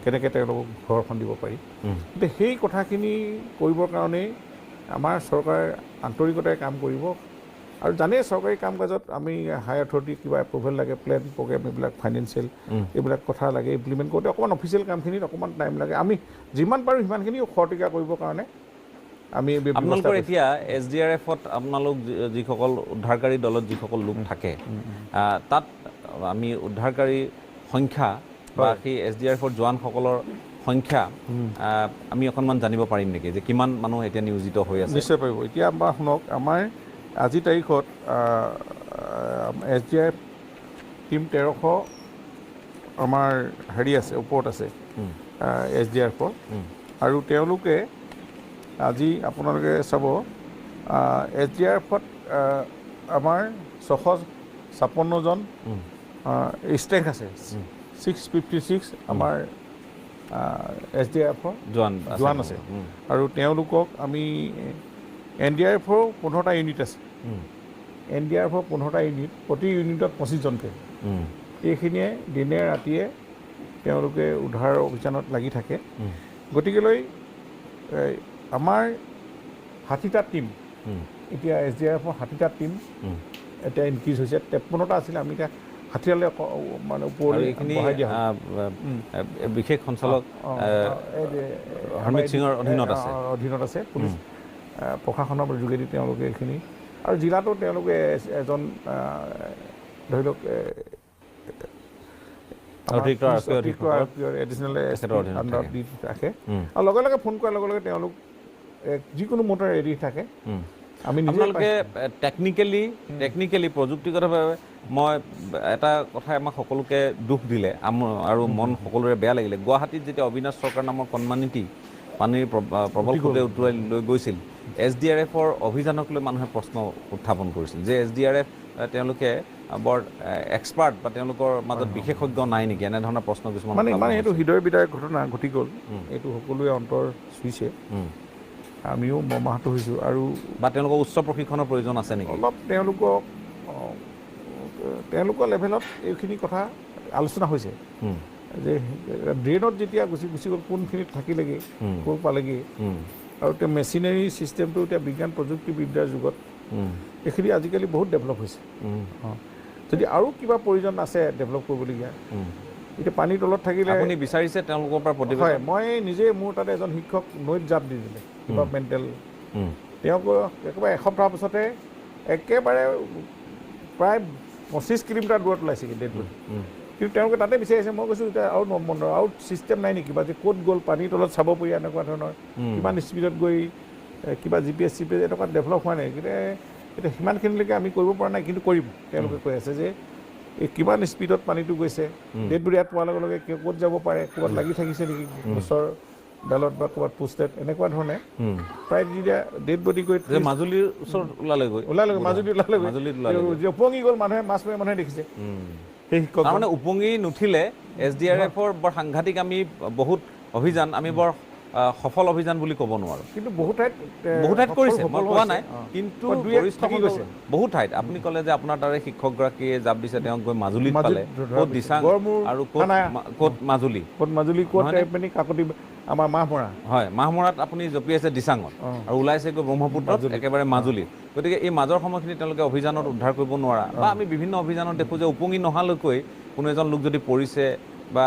কেনেকৈ তেওঁলোকক ঘৰখন দিব পাৰি, গতিকে সেই কথাখিনি কৰিবৰ কাৰণেই আমাৰ চৰকাৰ আন্তৰিকতাৰে কাম কৰিব। আৰু জানেই চৰকাৰী কাম কাজত আমি হাই অথৰিটি কিবা এপ্ৰুভেল লাগে, প্লেন প্ৰগ্ৰেম, এইবিলাক ফাইনেন্সিয়েল এইবিলাক কথা লাগে, ইমপ্লিমেণ্ট কৰোঁতে অকণমান অফিচিয়েল কামখিনিত অকণমান টাইম লাগে। আমি যিমান পাৰোঁ সিমানখিনি খৰতকীয়া কৰিবৰ কাৰণে আমি আপোনালোকৰ এতিয়া SDRFত আপোনালোক যিসকল উদ্ধাৰকাৰী দলত যিসকল লোক থাকে, তাত আমি উদ্ধাৰকাৰী সংখ্যা বা সেই SDRFৰ জোৱানসকলৰ সংখ্যা আমি অকণমান জানিব পাৰিম নেকি, যে কিমান মানুহ এতিয়া নিয়োজিত হৈ আছে? নিশ্চয় পাৰিব। এতিয়া আমাৰ শুনক, আমাৰ আজি তাৰিখত SDRF টিম 1300 আমাৰ হেৰি আছে, ওপৰত আছে SDRFৰ, আৰু তেওঁলোকে আজি আপোনালোকে চাব SDRFত আমাৰ 656জন ষ্ট্ৰেংথ আছে, 656 আমাৰ SDRFৰ জোৱান আছে, আৰু তেওঁলোকক আমি NDRFৰ 15টা ইউনিট আছে, NDRFৰ 15টা ইউনিট, প্ৰতি ইউনিটত 25জনকৈ, এইখিনিয়ে দিনে ৰাতিয়ে তেওঁলোকে উদ্ধাৰ অভিযানত লাগি থাকে। গতিকেলৈ আমাৰ 60টা টীম, এতিয়া SDRFৰ 60টা টীম এতিয়া ইনক্ৰিজ হৈছে, 53টা আছিলে, আমি এতিয়া হাতীয়ালে মানে আৰু ওপৰলৈ এইখিনি বঢ়াই দিয়া বিশেষ সঞ্চালক হৰমিত সিঙৰ অধীনত আছে পুলিচ প্ৰশাসনৰ যোগেদি তেওঁলোকে এইখিনি আৰু জিলাতো তেওঁলোকে এজন ধৰি লওক এডিচনেল আণ্ডাৰত দি ৰাখে আৰু লগে লগে ফোন কৰাৰ লগে লগে তেওঁলোক যিকোনো মটৰ ৰেডি থাকে আমি আপোনালোকে টেকনিকেলি প্ৰযুক্তিগতভাৱে মই এটা কথাই আমাক সকলোকে দুখ দিলে আৰু মন সকলোৰে বেয়া লাগিলে গুৱাহাটীত যেতিয়া অবিনাশ চৰকাৰ নামৰ কণমানিটি পানীৰ প্ৰবল সোঁতে উটুৱাই লৈ গৈছিল SDRFৰ অভিযানক লৈ মানুহে প্ৰশ্ন উত্থাপন কৰিছিল যে SDRF তেওঁলোকে বৰ এক্সপাৰ্ট বা তেওঁলোকৰ মাজত বিশেষজ্ঞ নাই নেকি এনেধৰণৰ প্ৰশ্ন কিছুমান মানে এইটো হৃদয় বিদায়ক ঘটনা ঘটি গ'ল এইটো সকলোৱে অন্তৰ চুইছে আমিও মৰ্মাহত হৈছোঁ আৰু বা তেওঁলোকৰ উচ্চ প্ৰশিক্ষণৰ প্ৰয়োজন আছে নেকি অলপ তেওঁলোকৰ লেভেলত এইখিনি কথা আলোচনা হৈছে যে ড্ৰেইনত যেতিয়া গুচি গ'ল কোনখিনিত থাকিলেগৈ ক'ৰ পালেগৈ আৰু এতিয়া মেচিনাৰী ছিষ্টেমটো এতিয়া বিজ্ঞান প্ৰযুক্তিবিদ্যাৰ যুগত এইখিনি আজিকালি বহুত ডেভেলপ হৈছে যদি আৰু কিবা প্ৰয়োজন আছে ডেভেলপ কৰিবলগীয়া এতিয়া পানীৰ তলত থাকিলে আপুনি বিচাৰিছে তেওঁলোকৰ পৰা প্ৰতিবাদ হয় মই নিজে মোৰ তাতে এজন শিক্ষক নৈত জাপ দি দিলে কিবা মেণ্টেল তেওঁক একেবাৰে এসপ্তাহৰ পিছতে একেবাৰে প্ৰায় 25 কিলোমিটাৰ দূৰত ওলাইছেগৈ ডেড বডি কিন্তু তেওঁলোকে তাতে বিচাৰিছে মই কৈছোঁ এতিয়া আৰু ছিষ্টেম নাই নেকি বা যে ক'ত গ'ল পানীৰ তলত চাব পাৰি এনেকুৱা ধৰণৰ কিমান স্পীডত গৈ কিবা GPS এনেকুৱা ডেভেলপ হোৱা নাই এতিয়া সিমানখিনিলৈকে আমি কৰিব পৰা নাই কিন্তু কৰিম তেওঁলোকে কৈ আছে যে এই কিমান স্পীডত পানীটো গৈছে ডেড বডি ইয়াত পোৱাৰ লগে লগে ক'ত যাব পাৰে ক'ৰবাত লাগি থাকিছে নেকি গছৰ ডালত বা ক'ৰবাত পোষ্টেড এনেকুৱা ধৰণে প্ৰায় যেতিয়া ডেড বডি গৈ মাজুলীৰ ওচৰত ওলালে মাজুলীত উপঙি গ'ল মানুহে মাছ মাৰি মানুহে দেখিছে সেই শিক্ষক তাৰমানে উপঙি নুঠিলে SDRFৰ বৰ সাংঘাতিক আমি বহুত অভিযান আমি বৰ সফল অভিযান বুলি ক'ব নোৱাৰোঁ কিন্তু বহু ঠাইত কৰিছে মই কোৱা নাই কিন্তু বহু ঠাইত আপুনি ক'লে যে আপোনাৰ তাৰে শিক্ষকগৰাকীয়ে জাপ দিছে তেওঁক গৈ মাজুলীত পালে ক'ত দিচাং আৰু ক'ত মাজুলী কাকতি আমাৰ মাহমৰা হয় মাহমৰাত আপুনি জঁপিয়াইছে দিচাঙত আৰু ওলাইছে গৈ ব্ৰহ্মপুত্ৰত একেবাৰে মাজুলীত গতিকে এই মাজৰ সময়খিনি তেওঁলোকে অভিযানত উদ্ধাৰ কৰিব নোৱাৰা বা আমি বিভিন্ন অভিযানত দেখোঁ যে উপঙি নহালৈকৈ কোনো এজন লোক যদি পৰিছে বা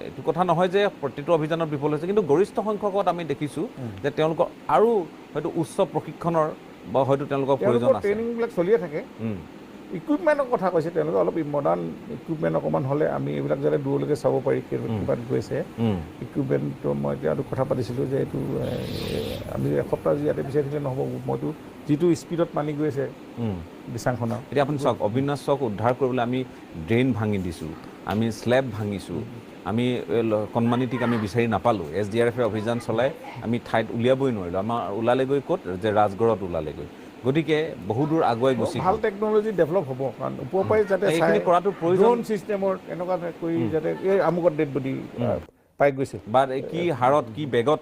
এইটো কথা নহয় যে প্ৰতিটো অভিযানত বিফল হৈছে কিন্তু গৰিষ্ঠ সংখ্যকত আমি দেখিছোঁ যে তেওঁলোকৰ আৰু হয়তো উচ্চ প্ৰশিক্ষণৰ বা হয়তো তেওঁলোকৰ প্ৰয়োজন আছে ট্ৰেইনিংবিলাক চলিয়ে থাকে ইকুইপমেণ্টৰ কথা কৈছে তেওঁলোকে অলপ মডাৰ্ণ ইকুইপমেণ্ট অকণমান হ'লে আমি এইবিলাক যাতে দূৰলৈকে চাব পাৰি কিমান গৈছে ইকুইপমেণ্টটো মই এতিয়া আৰু কথা পাতিছিলোঁ যে এইটো আমি এসপ্তাহ ইয়াতে বিচাৰি থাকিলে নহ'ব মইতো যিটো স্পীডত পানী গৈ আছে দিচাংখনৰ এতিয়া আপুনি চাওক অবিনাশক উদ্ধাৰ কৰিবলৈ আমি ড্ৰেইন ভাঙি দিছোঁ আমি স্লেব ভাঙিছোঁ আমি কণমানিটিক আমি বিচাৰি নাপালোঁ SDRFে অভিযান চলাই আমি ঠাইত উলিয়াবই নোৱাৰিলোঁ আমাৰ ওলালেগৈ ক'ত যে ৰাজগড়ত ওলালেগৈ গতিকে বহু দূৰ আগুৱাই গুচি ভাল টেকন'লজি ডেভেলপ হ'ব কাৰণ ওপৰৰ পৰাই যাতে এইখিনি কৰাটো প্ৰয়োজন ছিষ্টেমৰ এনেকুৱা কৰি যাতে এই আমুকত ডেড বডি পাই গৈছে বা কি হাৰত কি বেগত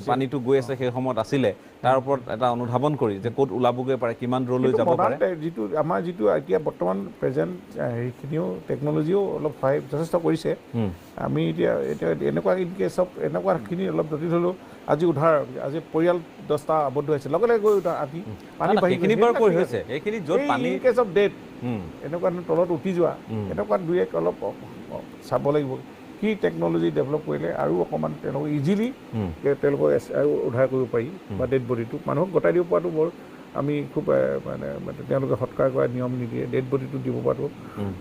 পানীটো গৈ আছে সেই সময়ত আছিলে তাৰ ওপৰত এটা অনুধাৱন কৰি যে ক'ত ওলাবগৈ পাৰে কিমান দূৰলৈ যাব পাৰে যিটো আমাৰ যিটো এতিয়া বৰ্তমান প্ৰেজেণ্ট সেইখিনিও টেকন'লজিও অলপ সহায় যথেষ্ট কৰিছে আমি এতিয়া এনেকুৱা ইনকেছ অফ এনেকুৱাখিনি অলপ জটিল হ'লেও আজি পৰিয়াল 10টা আবদ্ধ হৈছে লগে লগে গৈ আদি পানী বাঢ়িখিনি বাৰু কৈ হৈছে এইখিনি য'ত পানী ইনকেছ অফ ডেথ এনেকুৱা তলত উঠি যোৱা এনেকুৱা দুই এক অলপ চাব লাগিব কি টেকন'লজি ডেভেলপ কৰিলে আৰু অকণমান তেওঁলোকক ইজিলি তেওঁলোকক আৰু উদ্ধাৰ কৰিব পাৰি বা ডেড বডিটো মানুহক গতাই দিব পৰাটো বৰ আমি খুব মানে তেওঁলোকে সৎকাৰ কৰা নিয়ম নিদিয়ে ডেড বডিটো দিব পৰাটো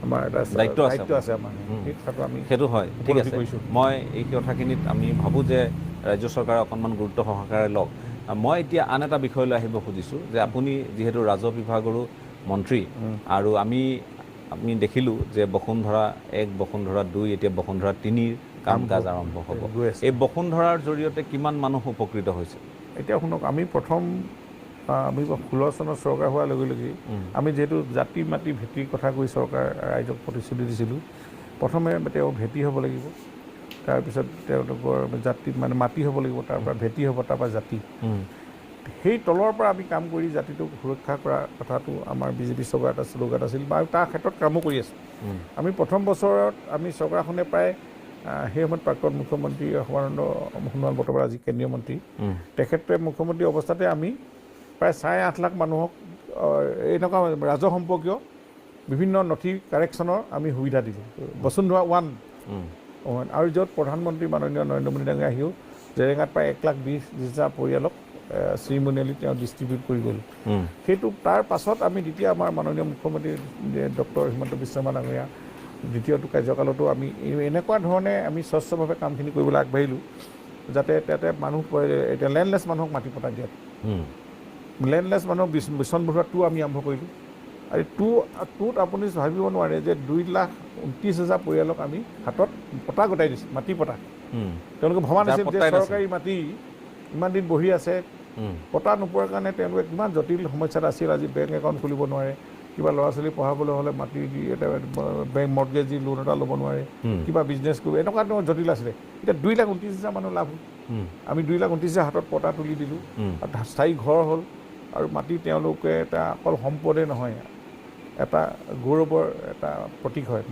আমাৰ এটা দায়িত্ব আছে আমাৰ সেই কথাটো আমি সেইটো হয় ঠিক আছে মই এই কথাখিনিত আমি ভাবোঁ যে ৰাজ্য চৰকাৰে অকণমান গুৰুত্ব সহকাৰে লওক মই এতিয়া আন এটা বিষয়লৈ আহিব খুজিছোঁ যে আপুনি যিহেতু ৰাজহ বিভাগৰো মন্ত্ৰী আৰু আমি দেখিলোঁ যে বসুন্ধৰা 1 বসুন্ধৰা 2 এতিয়া বসুন্ধৰা 3ৰ কাম কাজ আৰম্ভ হ'ব এই বসুন্ধৰাৰ জৰিয়তে কিমান মানুহ উপকৃত হৈছে এতিয়া শুনক আমি প্ৰথম আমি 16 চনত চৰকাৰ হোৱাৰ লগে লগে আমি যিহেতু জাতি মাটি ভেটিৰ কথা কৈ চৰকাৰ ৰাইজক প্ৰতিশ্ৰুতি দিছিলোঁ প্ৰথমে তেওঁ ভেটি হ'ব লাগিব তাৰপিছত তেওঁলোকৰ জাতি মানে মাটি হ'ব লাগিব তাৰপৰা ভেটি হ'ব তাৰপৰা জাতি সেই তলৰ পৰা আমি কাম কৰি জাতিটোক সুৰক্ষা কৰা কথাটো আমাৰ বিজেপি চৰকাৰ এটা শ্লোগান আছিল বা তাৰ ক্ষেত্ৰত কামো কৰি আছোঁ আমি প্ৰথম বছৰত আমি চৰকাৰখনে প্ৰায় সেই সময়ত প্ৰাক্তন মুখ্যমন্ত্ৰী সৰ্বানন্দ সোণোৱাল বৰ্তমান আজি কেন্দ্ৰীয় মন্ত্ৰী তেখেতে মুখ্যমন্ত্ৰী অৱস্থাতে আমি প্ৰায় 8.5 লাখ মানুহক এনেকুৱা ৰাজহ সম্পৰ্কীয় বিভিন্ন নথি কাৰেকশ্যনৰ আমি সুবিধা দিলোঁ বসুন্ধৰা 1 আৰু য'ত প্ৰধানমন্ত্ৰী মাননীয় নৰেন্দ্ৰ মোদী ডাঙৰীয়া আহিও জেৰেঙাত প্ৰায় 1,20,000 পৰিয়ালক চিৰিমনিয়েলি তেওঁ ডিষ্ট্ৰিবিউট কৰি গ'ল সেইটো তাৰ পাছত আমি দ্বিতীয় আমাৰ মাননীয় মুখ্যমন্ত্ৰী ডক্টৰ হিমন্ত বিশ্ব শৰ্মা ডাঙৰীয়া দ্বিতীয়টো কাৰ্যকালতো আমি এনেকুৱা ধৰণে আমি স্বচ্ছভাৱে কামখিনি কৰিবলৈ আগবাঢ়িলোঁ যাতে তাতে মানুহ এতিয়া লেণ্ডলেছ মানুহক মাটি পতা দিয়াত লেণ্ডলেছ মানুহক বিচন বঢ়োৱা 2 আমি আৰম্ভ কৰিলোঁ আৰু 2ত আপুনি ভাবিব নোৱাৰে যে 2,29,000 পৰিয়ালক আমি হাতত পটা গোটাই দিছোঁ মাটি পটা তেওঁলোকে ভবা নাছিল যে চৰকাৰী মাটি ইমান দিন বহি আছে পটা নোপোৱাৰ কাৰণে তেওঁলোকে কিমান জটিল সমস্যাত আছিল আজি বেংক একাউণ্ট খুলিব নোৱাৰে কিবা ল'ৰা ছোৱালী পঢ়াবলৈ হ'লে মাটি দি এটা বেংক মৰ্টগেজ দি লোন এটা ল'ব নোৱাৰে কিবা বিজনেছ কৰিব এনেকুৱা ধৰণৰ জটিল আছিলে এতিয়া 2,29,000 মানুহ লাভ হ'ল আমি 2,29,000 হাতত পটা তুলি দিলোঁ আৰু স্থায়ী ঘৰ হ'ল আৰু মাটি তেওঁলোকে এটা অকল সম্পদে নহয় এটা গৌৰৱৰ এটা প্ৰতীক হয়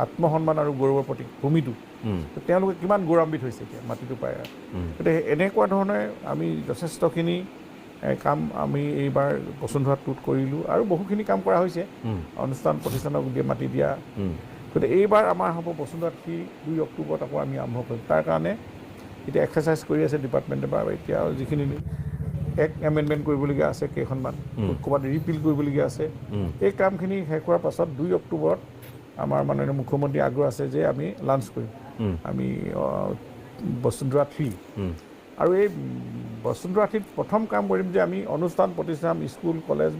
আত্মসন্মান আৰু গৌৰৱৰ প্ৰতীক ভূমিটো তেওঁলোকে কিমান গৌৰৱান্বিত হৈছে এতিয়া মাটিটো পায় গতিকে এনেকুৱা ধৰণে আমি যথেষ্টখিনি কাম আমি এইবাৰ বসুন্ধৰা 2ত কৰিলোঁ আৰু বহুখিনি কাম কৰা হৈছে অনুষ্ঠান প্ৰতিষ্ঠানক মাটি দিয়া গতিকে এইবাৰ আমাৰ হ'ব বসুন্ধৰা 3 2 অক্টোবৰত আকৌ আমি আৰম্ভ কৰিম তাৰ কাৰণে এতিয়া এক্সাৰচাইজ কৰি আছে ডিপাৰ্টমেণ্টে বা এতিয়া যিখিনি এমেণ্ডমেণ্ট কৰিবলগীয়া আছে কেইখনমান ক'ৰবাত ৰিপিল কৰিবলগীয়া আছে এই কামখিনি শেষ হোৱাৰ পাছত 2 অক্টোবৰত আমাৰ মাননীয় মুখ্যমন্ত্ৰী আগ্ৰহ আছে যে আমি লাঞ্চ কৰিম আমি বসুন্ধৰা 3 আৰু এই বসুন্ধৰা 3ত প্ৰথম কাম কৰিম যে আমি অনুষ্ঠান প্ৰতিষ্ঠান স্কুল কলেজ বা